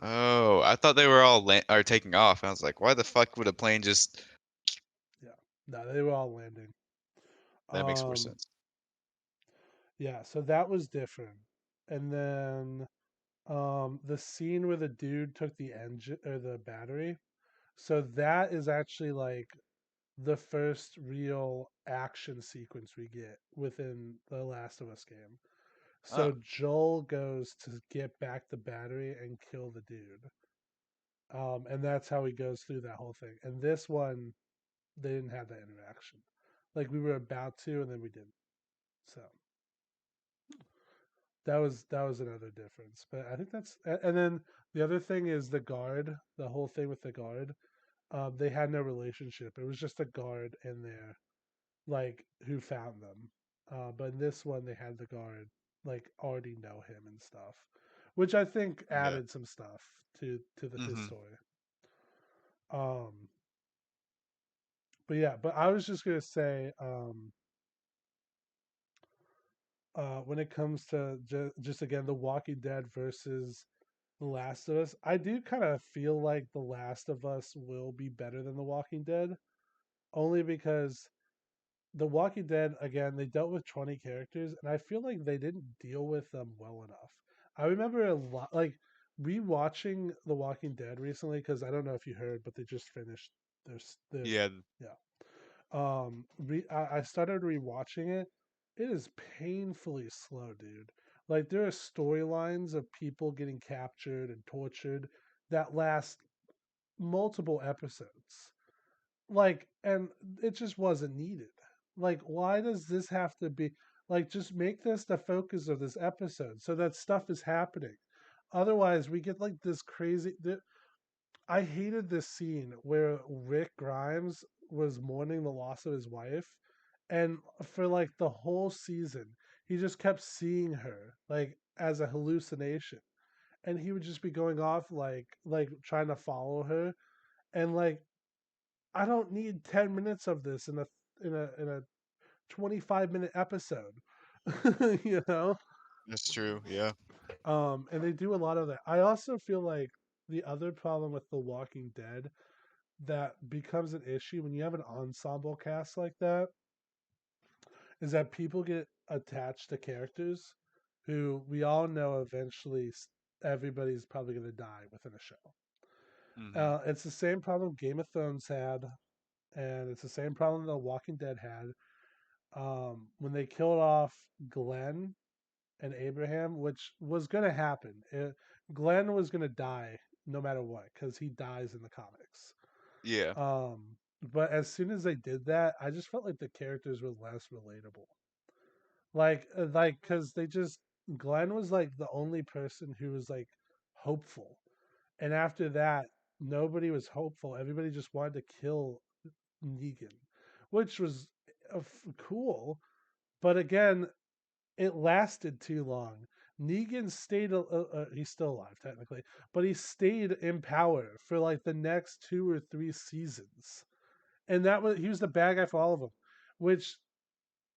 [SPEAKER 2] Oh, I thought they were all or taking off. I was like, why the fuck would a plane just
[SPEAKER 1] Yeah, no, they were all landing.
[SPEAKER 2] that makes more
[SPEAKER 1] Um,
[SPEAKER 2] sense.
[SPEAKER 1] yeah, so that was different, and then the scene where the dude took the engine or the battery. So that is actually like the first real action sequence we get within the Last of Us game.
[SPEAKER 2] Oh,
[SPEAKER 1] So Joel goes to get back the battery and kill the dude. And that's how he goes through that whole thing. And this one, they didn't have that interaction. Like we were about to, and then we didn't. So that was another difference. But I think and then the other thing is the guard. The whole thing with the guard. They had no relationship. It was just a guard in there, like who found them. But in this one, they had the guard like already know him and stuff, which I think
[SPEAKER 2] yeah.
[SPEAKER 1] added some stuff to his
[SPEAKER 2] Mhm.
[SPEAKER 1] story. Um, but yeah, but I was just gonna say, when it comes to just again The Walking Dead versus The Last of Us, I do kind of feel like The Last of Us will be better than The Walking Dead, only because The Walking Dead, again, they dealt with 20 characters, and I feel like they didn't deal with them well enough. I remember a lot, like rewatching The Walking Dead recently, because I don't know if you heard, but they just finished their
[SPEAKER 2] Yeah.
[SPEAKER 1] yeah. I started rewatching it. It is painfully slow, dude. Like there are storylines of people getting captured and tortured that last multiple episodes, like, and it just wasn't needed. Like why does this have to be, like, just make this the focus of this episode so that stuff is happening. Otherwise we get like this crazy I hated this scene where Rick Grimes was mourning the loss of his wife, and for like the whole season he just kept seeing her like as a hallucination, and he would just be going off like trying to follow her, and like I don't need 10 minutes of this in a 25-minute episode. you know?
[SPEAKER 2] That's true. Yeah.
[SPEAKER 1] And they do a lot of that. I also feel like the other problem with The Walking Dead that becomes an issue when you have an ensemble cast like that is that people get attached to characters who we all know eventually everybody's probably going to die within a show.
[SPEAKER 2] Mhm.
[SPEAKER 1] It's the same problem Game of Thrones had, and it's the same problem The Walking Dead had. When they killed off Glenn and Abraham, which was going to happen. Glenn was going to die no matter what because he dies in the comics.
[SPEAKER 2] Yeah.
[SPEAKER 1] Um, but as soon as they did that, I just felt like the characters were less relatable. Like, because they just Glenn was like the only person who was like hopeful, and after that, nobody was hopeful. Everybody just wanted to kill Negan, which was cool. But again, it lasted too long. Negan stayed, he's still alive technically, but he stayed in power for like the next 2 or 3 seasons. And he was the bad guy for all of them, which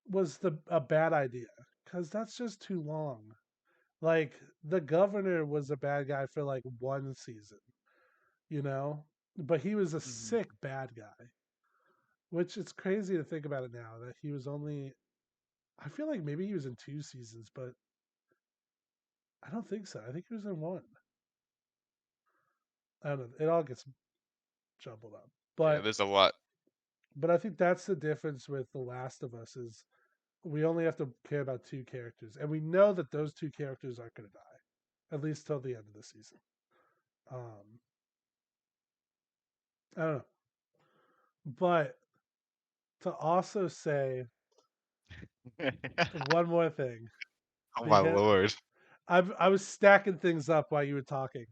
[SPEAKER 1] was a bad idea because that's just too long. Like the governor was a bad guy for like 1 season, you know, but he was a
[SPEAKER 2] Mhm.
[SPEAKER 1] sick bad guy, which it's crazy to think about it now that he was only. I feel like maybe he was in 2 seasons, but I don't think so. I think he was in one. I don't know. It all gets jumbled up.
[SPEAKER 2] Yeah,
[SPEAKER 1] But
[SPEAKER 2] there's a lot.
[SPEAKER 1] I think that's the difference with The Last of Us is we only have to care about 2 characters, and we know that those 2 characters aren't going to die at least till the end of the season. Um, I don't know, but to also say one more thing
[SPEAKER 2] Oh my
[SPEAKER 1] because
[SPEAKER 2] lord.
[SPEAKER 1] I was stacking things up while you were talking.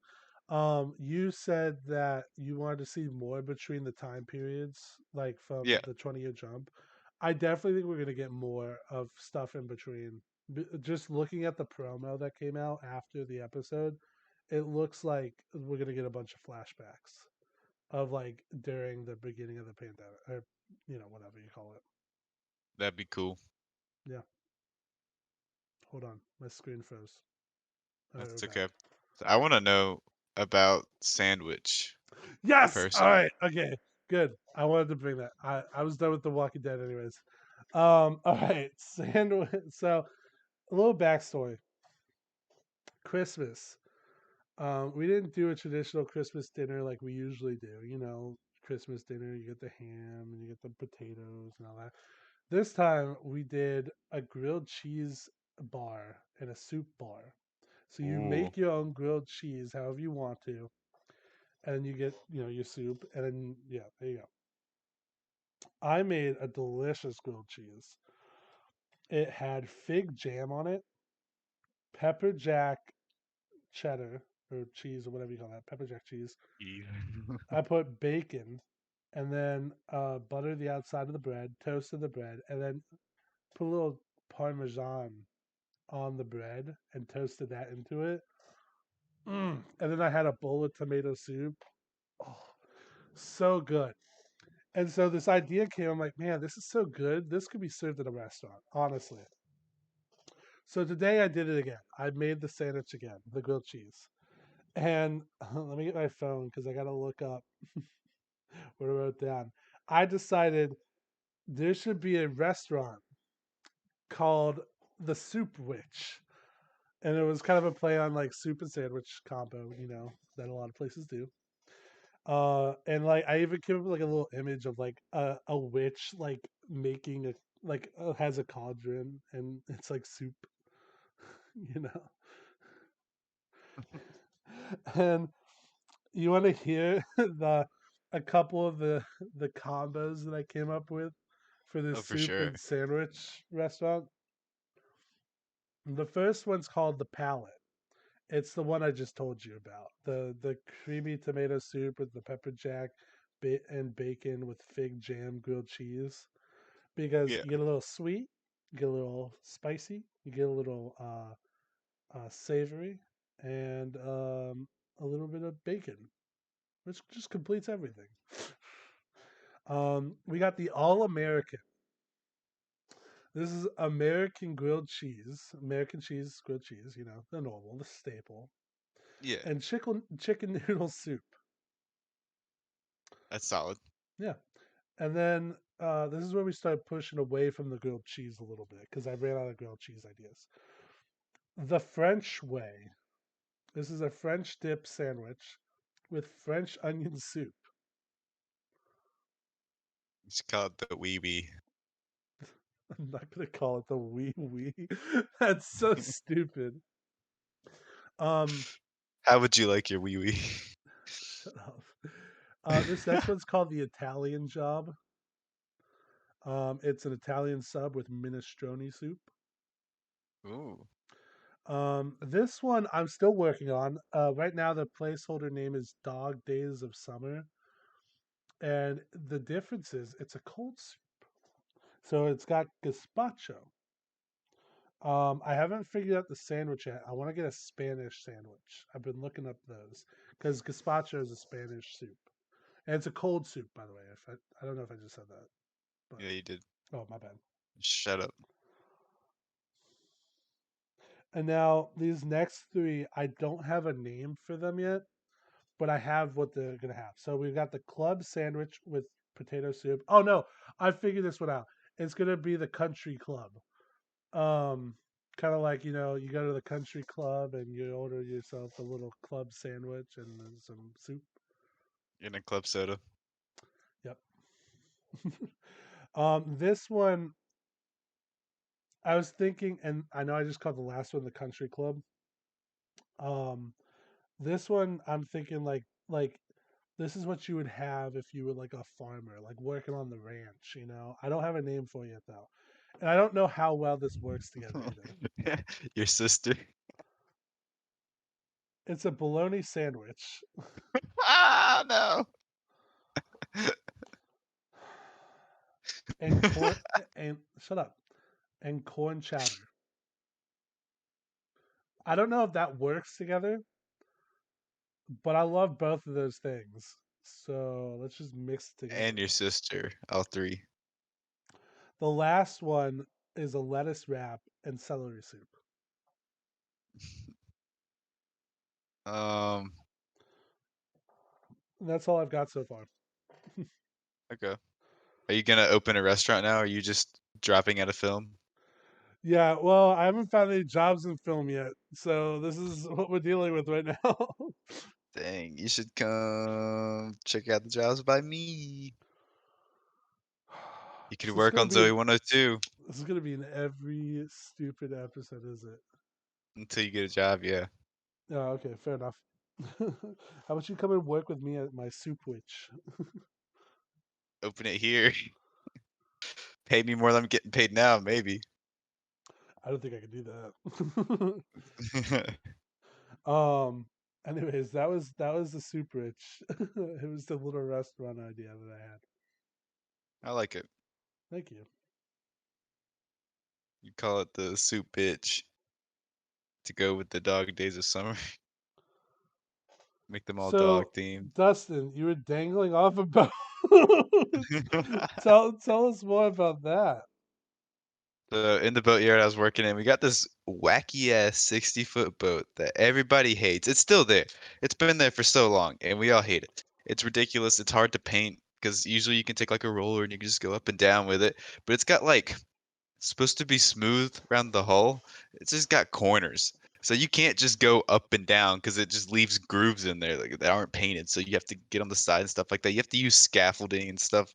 [SPEAKER 1] You said that you wanted to see more between the time periods, like from
[SPEAKER 2] Yeah.
[SPEAKER 1] the 20-year jump. I definitely think we're gonna get more of stuff in between. Just looking at the promo that came out after the episode, it looks like we're gonna get a bunch of flashbacks of like during the beginning of the pandemic, or whatever you call it.
[SPEAKER 2] That'd be cool.
[SPEAKER 1] Yeah. Hold on, my screen froze. All right, we're
[SPEAKER 2] That's
[SPEAKER 1] back.
[SPEAKER 2] okay. So I want to know about sandwich
[SPEAKER 1] Yes. All
[SPEAKER 2] person.
[SPEAKER 1] right. Okay. Good. I wanted to bring that. I was done with The Walking Dead, anyways. All right. Sandwich. So a little backstory. Christmas. We didn't do a traditional Christmas dinner like we usually do. You know, Christmas dinner, you get the ham and you get the potatoes and all that. This time we did a grilled cheese bar and a soup bar. So you
[SPEAKER 2] Ooh.
[SPEAKER 1] make your own grilled cheese however you want to, and you get, your soup, and then yeah, there you go. I made a delicious grilled cheese. It had fig jam on it, pepper jack cheddar or cheese or whatever you call that, pepper jack cheese.
[SPEAKER 2] Yeah.
[SPEAKER 1] I put bacon and then butter the outside of the bread, toasted the bread, and then put a little parmesan on the bread and toasted that into it. And then I had a bowl of tomato soup. Oh, so good. And so this idea came. I'm like, man, this is so good. This could be served at a restaurant, honestly. So today I did it again. I made the sandwich again, the grilled cheese. And let me get my phone because I got to look up what I wrote down. I decided there should be a restaurant called the Soup Witch. And it was kind of a play on like soup and sandwich combo, that a lot of places do. And like I even came up with like a little image of like a witch like making a has a cauldron and it's like soup, you know. And you want to hear the a couple of the combos that I came up with for this
[SPEAKER 2] Oh, for
[SPEAKER 1] soup
[SPEAKER 2] sure.
[SPEAKER 1] and sandwich restaurant? The first one's called the Palette. It's the one I just told you about. The creamy tomato soup with the pepper jack and bacon with fig jam grilled cheese. Because
[SPEAKER 2] Yeah.
[SPEAKER 1] you get a little sweet, you get a little spicy, you get a little savory, and a little bit of bacon, which just completes everything. We got the All American. This is American grilled cheese, American cheese grilled cheese. The normal, the staple,
[SPEAKER 2] Yeah.
[SPEAKER 1] and chicken noodle soup.
[SPEAKER 2] That's solid.
[SPEAKER 1] Yeah, and then this is where we start pushing away from the grilled cheese a little bit because I ran out of grilled cheese ideas. The French way. This is a French dip sandwich with French onion soup.
[SPEAKER 2] It's called the wee wee.
[SPEAKER 1] I'm not gonna call it the wee wee. That's so stupid. Um,
[SPEAKER 2] How would you like your wee wee?
[SPEAKER 1] shut up. This next one's called the Italian job. It's an Italian sub with minestrone soup.
[SPEAKER 2] Ooh.
[SPEAKER 1] This one I'm still working on. Right now, the placeholder name is Dog Days of Summer, and the difference is it's a cold soup, so it's got gazpacho. I haven't figured out the sandwich yet. I want to get a Spanish sandwich. I've been looking up those because gazpacho is a Spanish soup, and it's a cold soup, by the way. If I don't know if I just said that, but
[SPEAKER 2] Yeah, you did.
[SPEAKER 1] oh my bad.
[SPEAKER 2] Shut up.
[SPEAKER 1] And now these next three, I don't have a name for them yet, but I have what they're gonna have. So we've got the club sandwich with potato soup. Oh no, I figured this one out. It's gonna be the country club. Um, Kind of like you go to the country club and you order yourself a little club sandwich and then some soup.
[SPEAKER 2] In a club soda.
[SPEAKER 1] Yep. This one I was thinking, and I know I just called the last one the country club. Um, this one I'm thinking like this is what you would have if you were like a farmer, like working on the ranch. I don't have a name for it yet though, and I don't know how well this works together either.
[SPEAKER 2] Your sister.
[SPEAKER 1] It's a bologna sandwich
[SPEAKER 2] Ah, no.
[SPEAKER 1] and corn and shut up and corn chowder. I don't know if that works together, but I love both of those things. So let's just mix it
[SPEAKER 2] And
[SPEAKER 1] together.
[SPEAKER 2] your sister. All three.
[SPEAKER 1] The last one is a lettuce wrap and celery soup.
[SPEAKER 2] Um,
[SPEAKER 1] And that's all I've got so far.
[SPEAKER 2] okay. Are you gonna open a restaurant now? Or are you just dropping out of film?
[SPEAKER 1] Yeah, well, I haven't found any jobs in film yet, so this is what we're dealing with right now.
[SPEAKER 2] Dang, you should come check out the jobs by me. You could
[SPEAKER 1] this is
[SPEAKER 2] work
[SPEAKER 1] gonna
[SPEAKER 2] on
[SPEAKER 1] be
[SPEAKER 2] Zoey
[SPEAKER 1] in
[SPEAKER 2] 102
[SPEAKER 1] this is gonna be in every stupid episode, is it?
[SPEAKER 2] until you get a job. Yeah,
[SPEAKER 1] Oh, okay, fair enough. How about you come and work with me at my soup witch?
[SPEAKER 2] open it here. Pay me more than I'm getting paid now, maybe.
[SPEAKER 1] I don't think I can do that. um. Anyways, that was the soup witch. It was the little restaurant idea that I had.
[SPEAKER 2] I like it.
[SPEAKER 1] Thank you.
[SPEAKER 2] You call it the soup bitch to go with the dog days of summer. Make them all dog
[SPEAKER 1] So,
[SPEAKER 2] themed.
[SPEAKER 1] Dustin, you were dangling off a boat. Tell us more about that.
[SPEAKER 2] So in the boatyard I was working in, we got this wacky ass 60-foot boat that everybody hates. It's still there. It's been there for so long, and we all hate it. It's ridiculous. It's hard to paint because usually you can take like a roller and you can just go up and down with it. But it's got like supposed to be smooth around the hull. It's just got corners. So you can't just go up and down because it just leaves grooves in there like that aren't painted. So you have to get on the side and stuff like that. You have to use scaffolding and stuff.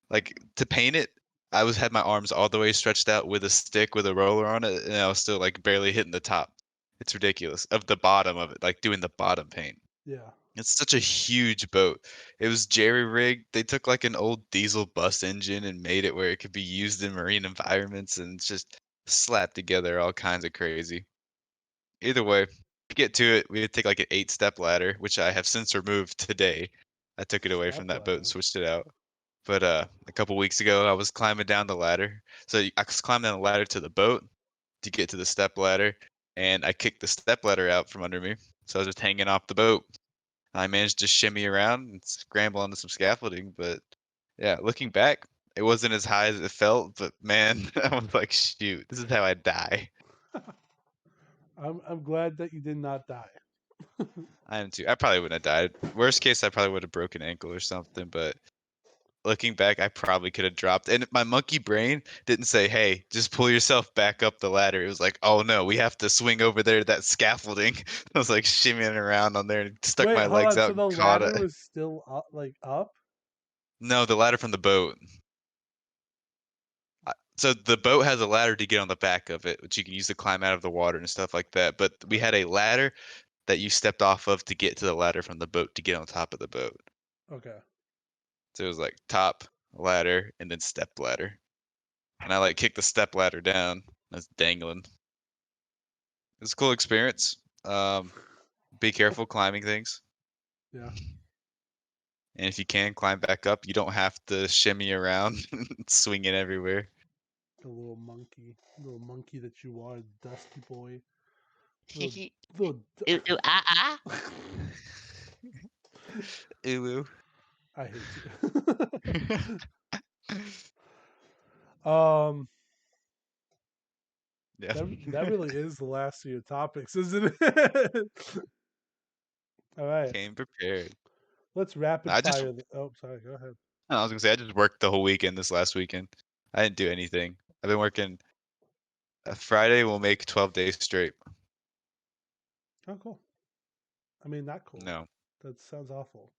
[SPEAKER 2] Like to paint it, I was had my arms all the way stretched out with a stick with a roller on it, and I was still like barely hitting the top. It's ridiculous. Of the bottom of it, like doing the bottom paint.
[SPEAKER 1] Yeah.
[SPEAKER 2] It's such a huge boat. It was jerry rigged. They took like an old diesel bus engine and made it where it could be used in marine environments and just slapped together all kinds of crazy. Either way, to get to it, we had to take like an 8-step ladder, which I have since removed today. I took it away from that boat and
[SPEAKER 1] Stepladder.
[SPEAKER 2] switched it out. But a couple weeks ago, I was climbing down the ladder. So I was climbing down the ladder to the boat to get to the step ladder, and I kicked the step ladder out from under me. So I was just hanging off the boat. I managed to shimmy around and scramble onto some scaffolding, but yeah, looking back, it wasn't as high as it felt, but man, I was like, shoot, this is how I die.
[SPEAKER 1] I'm glad that you did not die.
[SPEAKER 2] I am too. I probably wouldn't have died. Worst case, I probably would have broken an ankle or something, but looking back, I probably could have dropped. And my monkey brain didn't say, hey, just pull yourself back up the ladder. It was like, oh no, we have to swing over there to that scaffolding. I was like shimmying around on there and stuck
[SPEAKER 1] Wait,
[SPEAKER 2] my
[SPEAKER 1] hold
[SPEAKER 2] legs
[SPEAKER 1] on.
[SPEAKER 2] out
[SPEAKER 1] So
[SPEAKER 2] and
[SPEAKER 1] the
[SPEAKER 2] caught
[SPEAKER 1] ladder
[SPEAKER 2] it.
[SPEAKER 1] was still up, like up?
[SPEAKER 2] No, the ladder from the boat. So the boat has a ladder to get on the back of it, which you can use to climb out of the water and stuff like that. But we had
[SPEAKER 1] Okay.
[SPEAKER 2] a ladder that you stepped off of to get to the ladder from the boat to get on top of the boat.
[SPEAKER 1] Okay.
[SPEAKER 2] So it was like top ladder and then step ladder. And I like kicked the step ladder down. I was dangling. It was a cool experience. Um, be careful climbing things.
[SPEAKER 1] Yeah.
[SPEAKER 2] And if you can climb back up, you don't have to shimmy around, swinging everywhere.
[SPEAKER 1] The little monkey that you are, dusty boy. Little, little.
[SPEAKER 3] Ooh, ooh, ah, ah.
[SPEAKER 2] Ooh.
[SPEAKER 1] I hate you.
[SPEAKER 2] Yeah.
[SPEAKER 1] That really is the last of your topics, isn't it? All right.
[SPEAKER 2] Came prepared.
[SPEAKER 1] Let's rapid
[SPEAKER 2] I just
[SPEAKER 1] fire. Oh, sorry. Go ahead.
[SPEAKER 2] I was gonna say I just worked the whole weekend this last weekend. I didn't do anything. I've been working. Friday will make 12 days straight.
[SPEAKER 1] Oh, cool. I mean, not cool.
[SPEAKER 2] No.
[SPEAKER 1] That sounds awful.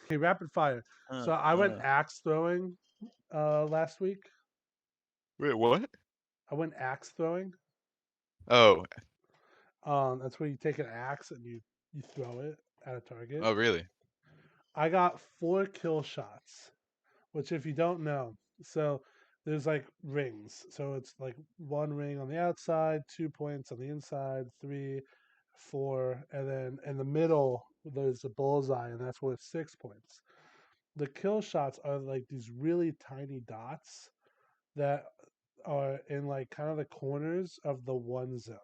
[SPEAKER 1] Okay, rapid fire.
[SPEAKER 2] Uh,
[SPEAKER 1] So I went
[SPEAKER 2] uh.
[SPEAKER 1] axe throwing last week.
[SPEAKER 2] Wait, what?
[SPEAKER 1] I went axe throwing.
[SPEAKER 2] Oh,
[SPEAKER 1] That's where you take an axe and you throw it at a target.
[SPEAKER 2] oh, really?
[SPEAKER 1] I got 4 kill shots, which if you don't know, so there's like rings. So it's like 1 ring on the outside, 2 points on the inside, 3, 4, and then in the middle there's a bullseye, and that's worth 6 points. The kill shots are like these really tiny dots that are in like kind of the corners of the one zone.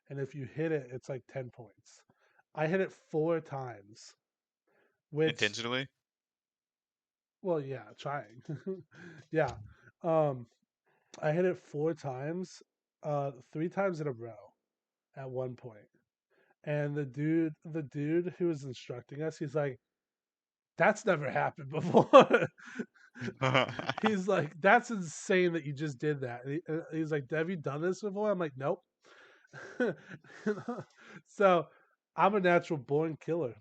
[SPEAKER 1] And if you hit it, it's like 10 points. I hit it 4 times, which,
[SPEAKER 2] Intentionally?
[SPEAKER 1] well, yeah, trying. Yeah. Um, I hit it 4 times, 3 times in a row at one point. And the dude who was instructing us, he's like, "That's never happened before." He's like, "That's insane that you just did that." He's like, "Have you done this before?" I'm like, "Nope." So I'm a natural born killer.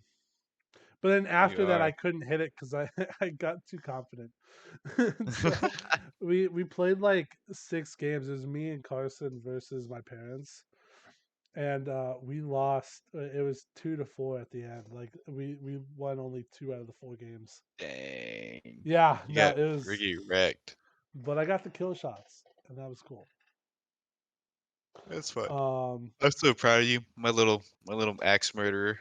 [SPEAKER 1] But then
[SPEAKER 2] You
[SPEAKER 1] after that,
[SPEAKER 2] are.
[SPEAKER 1] I couldn't hit it because I I got too confident. So we played like 6 games. It was me and Carson versus my parents, and we lost. It was 2-4 at the end. Like we won only 2 out of the 4 games.
[SPEAKER 2] Dang.
[SPEAKER 1] Yeah,
[SPEAKER 2] You
[SPEAKER 1] no,
[SPEAKER 2] got
[SPEAKER 1] it was.
[SPEAKER 2] pretty wrecked.
[SPEAKER 1] But I got the kill shots, and that was cool.
[SPEAKER 2] That's fun.
[SPEAKER 1] Um,
[SPEAKER 2] I'm so proud of you, my little axe murderer.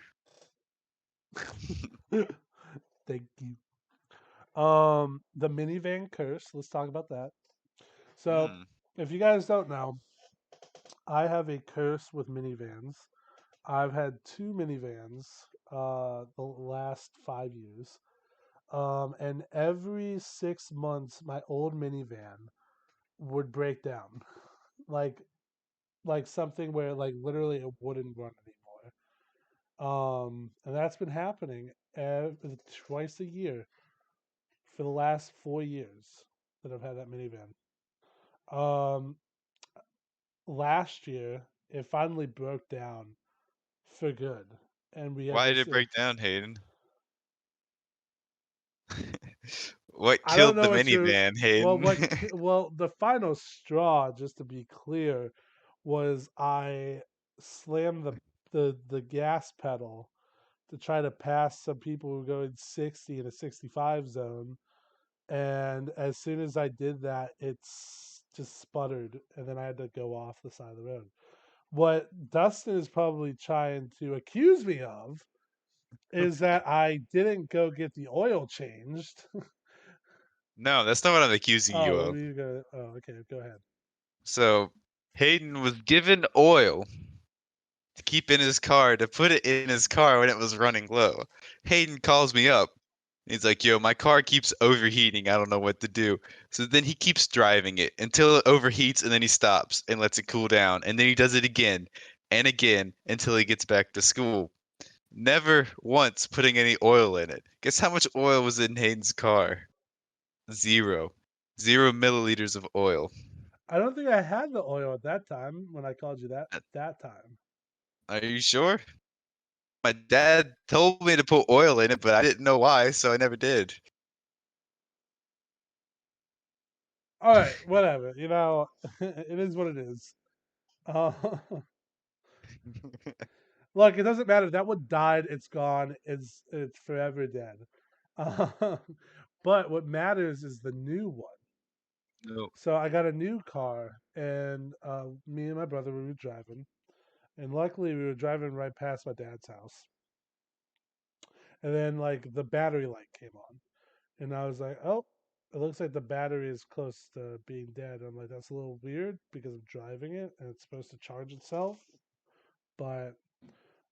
[SPEAKER 1] thank you. The minivan curse. Let's talk about that. So,
[SPEAKER 2] Mm.
[SPEAKER 1] if you guys don't know, I have a curse with minivans. I've had 2 minivans the last 5 years. And every 6 months, my old minivan would break down, like like something where like literally it wouldn't run anymore. And that's been happening twice a year for the last 4 years that I've had that minivan. Um, Last year it finally broke down for good, and we had
[SPEAKER 2] Why
[SPEAKER 1] to.
[SPEAKER 2] did it break down, Hayden? What
[SPEAKER 1] I don't
[SPEAKER 2] killed the
[SPEAKER 1] know what you're.
[SPEAKER 2] minivan,
[SPEAKER 1] Well,
[SPEAKER 2] Hayden?
[SPEAKER 1] well, the final straw, just to be clear, was I slammed the gas pedal to try to pass some people who were going 60 in a 65 zone, and as soon as I did that, it's just sputtered, and then I had to go off the side of the road. What Dustin is probably trying to accuse me of is that I didn't go get the oil changed.
[SPEAKER 2] No, that's not what I'm accusing you
[SPEAKER 1] Oh, what
[SPEAKER 2] of.
[SPEAKER 1] are you gonna? Oh, okay, go ahead.
[SPEAKER 2] So, Hayden was given oil to keep in his car to put it in his car when it was running low. Hayden calls me up. He's like, "Yo, my car keeps overheating. I don't know what to do." So then he keeps driving it until it overheats and then he stops and lets it cool down. And then he does it again and again until he gets back to school. Never once putting any oil in it. Guess how much oil was in Hayden's car? Zero. 0 milliliters of oil.
[SPEAKER 1] I don't think I had the oil at that time when I called you that time.
[SPEAKER 2] Are you sure? My dad told me to put oil in it, but I didn't know why, so I never did.
[SPEAKER 1] All right, whatever. It is what it is. Uh, Look, it doesn't matter. That one died. It's gone. It's forever dead. Uh, but what matters is the new one.
[SPEAKER 2] No.
[SPEAKER 1] So I got a new car, and me and my brother we were driving, and luckily we were driving right past my dad's house, and then like the battery light came on, and I was like, oh, it looks like the battery is close to being dead. I'm like, that's a little weird because I'm driving it and it's supposed to charge itself, but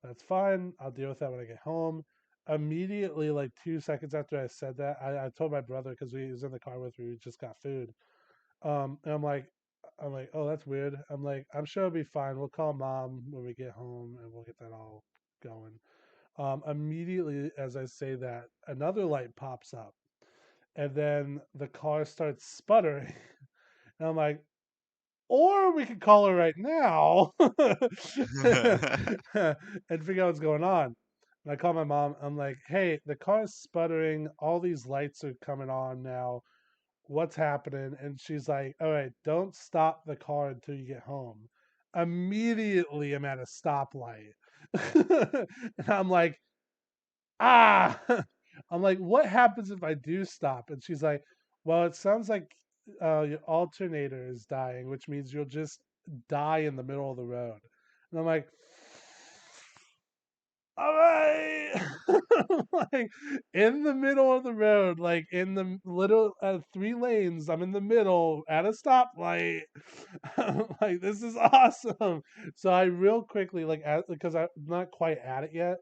[SPEAKER 1] that's fine. I'll deal with that when I get home. Immediately, like 2 seconds after I said that, I told my brother because we was in the car with me. We just got food. And I'm like, oh, that's weird. I'm like, I'm sure it'll be fine. We'll call mom when we get home and we'll get that all going. Immediately as I say that, another light pops up, and then the car starts sputtering. And I'm like, or we could call her right now and figure out what's going on. And I call my mom. I'm like, hey, the car's sputtering. All these lights are coming on now. What's happening? And she's like, all right, don't stop the car until you get home. Immediately, I'm at a stoplight. And I'm like, ah, I'm like, what happens if I do stop? And she's like, well, it sounds like your alternator is dying, which means you'll just die in the middle of the road. And I'm like, all right, like in the middle of the road, like in the little 3 lanes, I'm in the middle at a stoplight. I'm like, this is awesome. So I real quickly, like, because I'm not quite at it yet.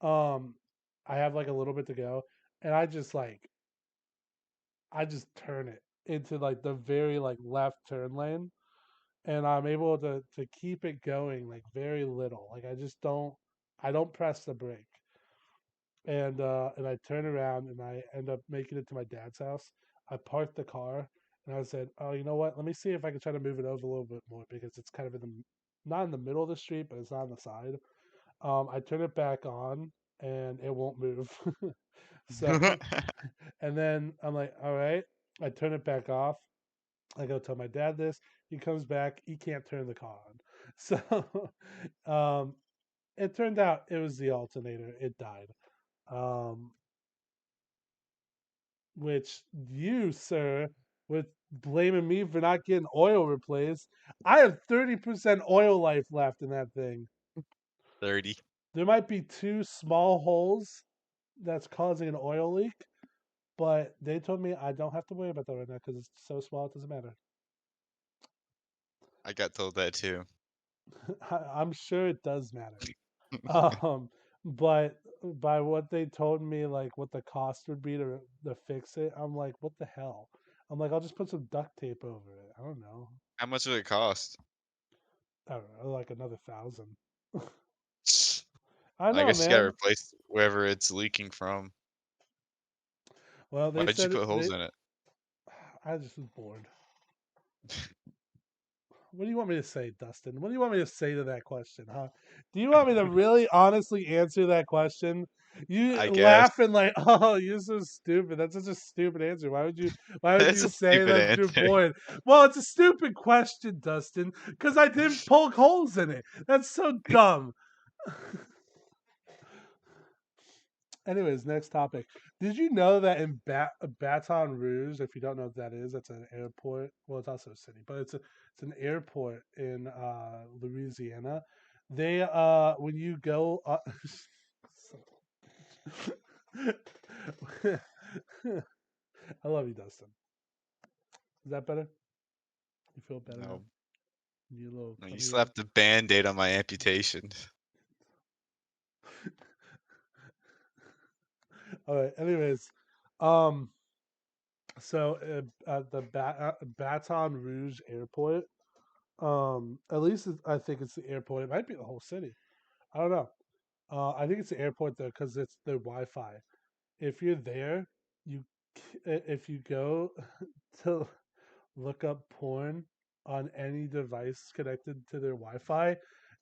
[SPEAKER 1] Um, I have like a little bit to go, and I just turn it. into like the very like left turn lane, and I'm able to keep it going like very little. Like I don't press the brake. And I turn around and I end up making it to my dad's house. I parked the car and I said, "Oh, you know what? Let me see if I can try to move it over a little bit more because it's kind of in the not in the middle of the street, but it's on the side." I turn it back on and it won't move. So, and then I'm like, "All right." I turn it back off. I go tell my dad this. He comes back. He can't turn the car on. So, um, it turned out it was the alternator. It died. Um, which you, sir, with blaming me for not getting oil replaced. I have 30% oil life left in that thing.
[SPEAKER 2] 30.
[SPEAKER 1] There might be two small holes that's causing an oil leak, but they told me I don't have to worry about that right now because it's so small it doesn't matter.
[SPEAKER 2] I got told that too.
[SPEAKER 1] I'm sure it does matter. Um, but by what they told me, like what the cost would be to fix it, I'm like, what the hell? I'm like, I'll just put some duct tape over it. I don't know.
[SPEAKER 2] How much would it cost?
[SPEAKER 1] I don't know, like another 1,000. I
[SPEAKER 2] I
[SPEAKER 1] know,
[SPEAKER 2] guess you gotta
[SPEAKER 1] man.
[SPEAKER 2] replace wherever it's leaking from.
[SPEAKER 1] Well, they
[SPEAKER 2] Why'd you
[SPEAKER 1] said
[SPEAKER 2] put holes
[SPEAKER 1] they.
[SPEAKER 2] in it?
[SPEAKER 1] I just was bored. What do you want me to say, Dustin? What do you want me to say to that question, huh? Do you want me to really honestly answer that question? You
[SPEAKER 2] I guess.
[SPEAKER 1] laughing like, oh, you're so stupid. That's such a stupid answer. Why would
[SPEAKER 2] That's
[SPEAKER 1] you
[SPEAKER 2] a
[SPEAKER 1] say
[SPEAKER 2] stupid
[SPEAKER 1] that you're
[SPEAKER 2] answer.
[SPEAKER 1] bored? Well, it's a stupid question, Dustin, because I didn't poke holes in it. That's so dumb. Anyways, next topic. Did you know that in Baton Rouge, if you don't know what that is, that's an airport. Well, it's also a city, but it's an airport in Louisiana. They when you go, I love you, Dustin. Is that better? You feel better now?
[SPEAKER 2] No.
[SPEAKER 1] You little
[SPEAKER 2] No, you
[SPEAKER 1] tummy rub.
[SPEAKER 2] slapped a band-aid on my amputation.
[SPEAKER 1] All right. Anyways, um, so at the Baton Rouge Airport, at least I think it's the airport. It might be the whole city. I don't know. I think it's the airport though, because it's the Wi-Fi. If you're there, you if you go to look up porn on any device connected to their Wi-Fi,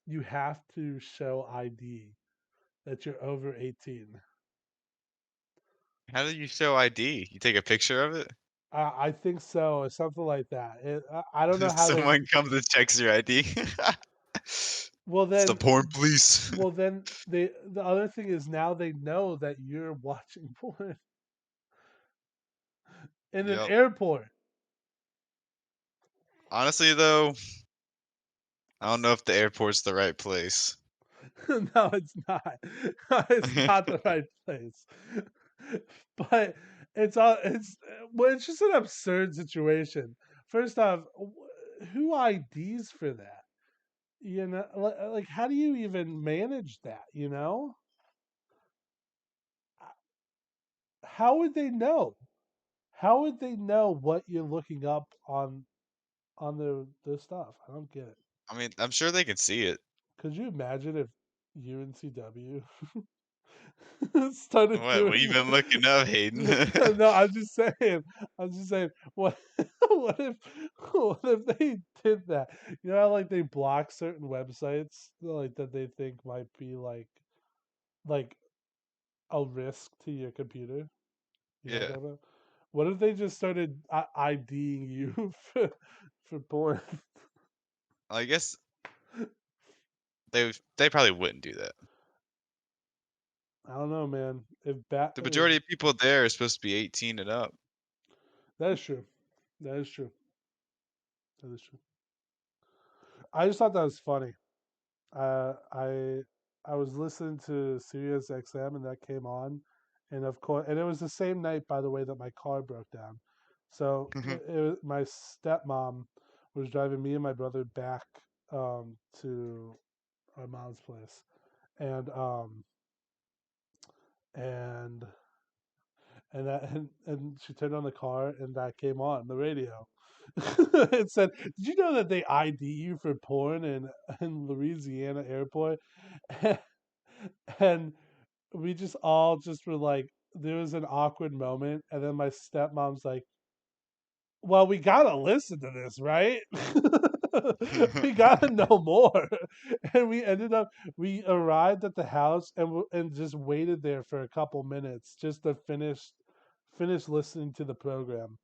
[SPEAKER 1] you have to show ID that you're over 18.
[SPEAKER 2] How did you show ID? You take a picture of it?
[SPEAKER 1] I think so, or something like that. I don't know how they.
[SPEAKER 2] Someone comes and checks your ID?
[SPEAKER 1] Well
[SPEAKER 2] It's the
[SPEAKER 1] then,
[SPEAKER 2] porn police.
[SPEAKER 1] the other thing is now they know that you're watching porn in an
[SPEAKER 2] Yep.
[SPEAKER 1] airport.
[SPEAKER 2] Honestly, though, I don't know if the airport's the right place.
[SPEAKER 1] No, it's not. It's not the right place. But well, it's just an absurd situation. First off, who IDs for that? You know, like how do you even manage that? You know, how would they know? How would they know what you're looking up on their stuff? I don't get it.
[SPEAKER 2] I mean, I'm sure they can see it.
[SPEAKER 1] Could you imagine if UNCW started
[SPEAKER 2] What you
[SPEAKER 1] doing?
[SPEAKER 2] been looking up, Hayden?
[SPEAKER 1] No, I'm just saying. I'm just saying. What? What if? What if they did that? You know how like they block certain websites like that they think might be like a risk to your computer. You know what I'm
[SPEAKER 2] Yeah.
[SPEAKER 1] talking about? What if they just started IDing you for porn?
[SPEAKER 2] I guess they probably wouldn't do that.
[SPEAKER 1] I don't know, man.
[SPEAKER 2] The
[SPEAKER 1] If
[SPEAKER 2] majority of people there are supposed to be 18 and up.
[SPEAKER 1] that is true, that is true. That is true. I just thought that was funny. Uh, I I was listening to Sirius XM and that came on, and of course, and it was the same night, by the way, that my car broke down. So my stepmom was driving me and my brother back to our mom's place, and and and she turned on the car, and that came on the radio. It said, "Did you know that they ID you for porn in Louisiana airport?" And we just all just were like, there was an awkward moment, and then my stepmom's like, "Well, we gotta listen to this, right? We gotta know more." And we arrived at the house and just waited there for a couple minutes just to finish listening to the program.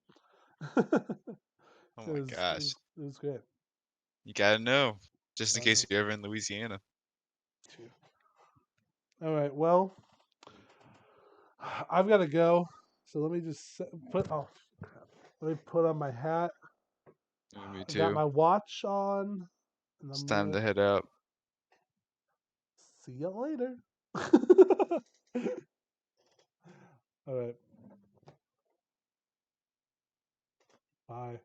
[SPEAKER 2] Oh
[SPEAKER 1] It
[SPEAKER 2] my
[SPEAKER 1] was it
[SPEAKER 2] gosh.
[SPEAKER 1] was it was great.
[SPEAKER 2] You gotta know, just in
[SPEAKER 1] I
[SPEAKER 2] case
[SPEAKER 1] know.
[SPEAKER 2] you're ever in Louisiana.
[SPEAKER 1] All right. Well, I've got to go. So let me just put. Oh, let me put on my hat.
[SPEAKER 2] Me
[SPEAKER 1] I got
[SPEAKER 2] too.
[SPEAKER 1] my watch on, and
[SPEAKER 2] It's
[SPEAKER 1] I'm
[SPEAKER 2] time
[SPEAKER 1] gonna
[SPEAKER 2] to head out.
[SPEAKER 1] see you later. All right. Bye.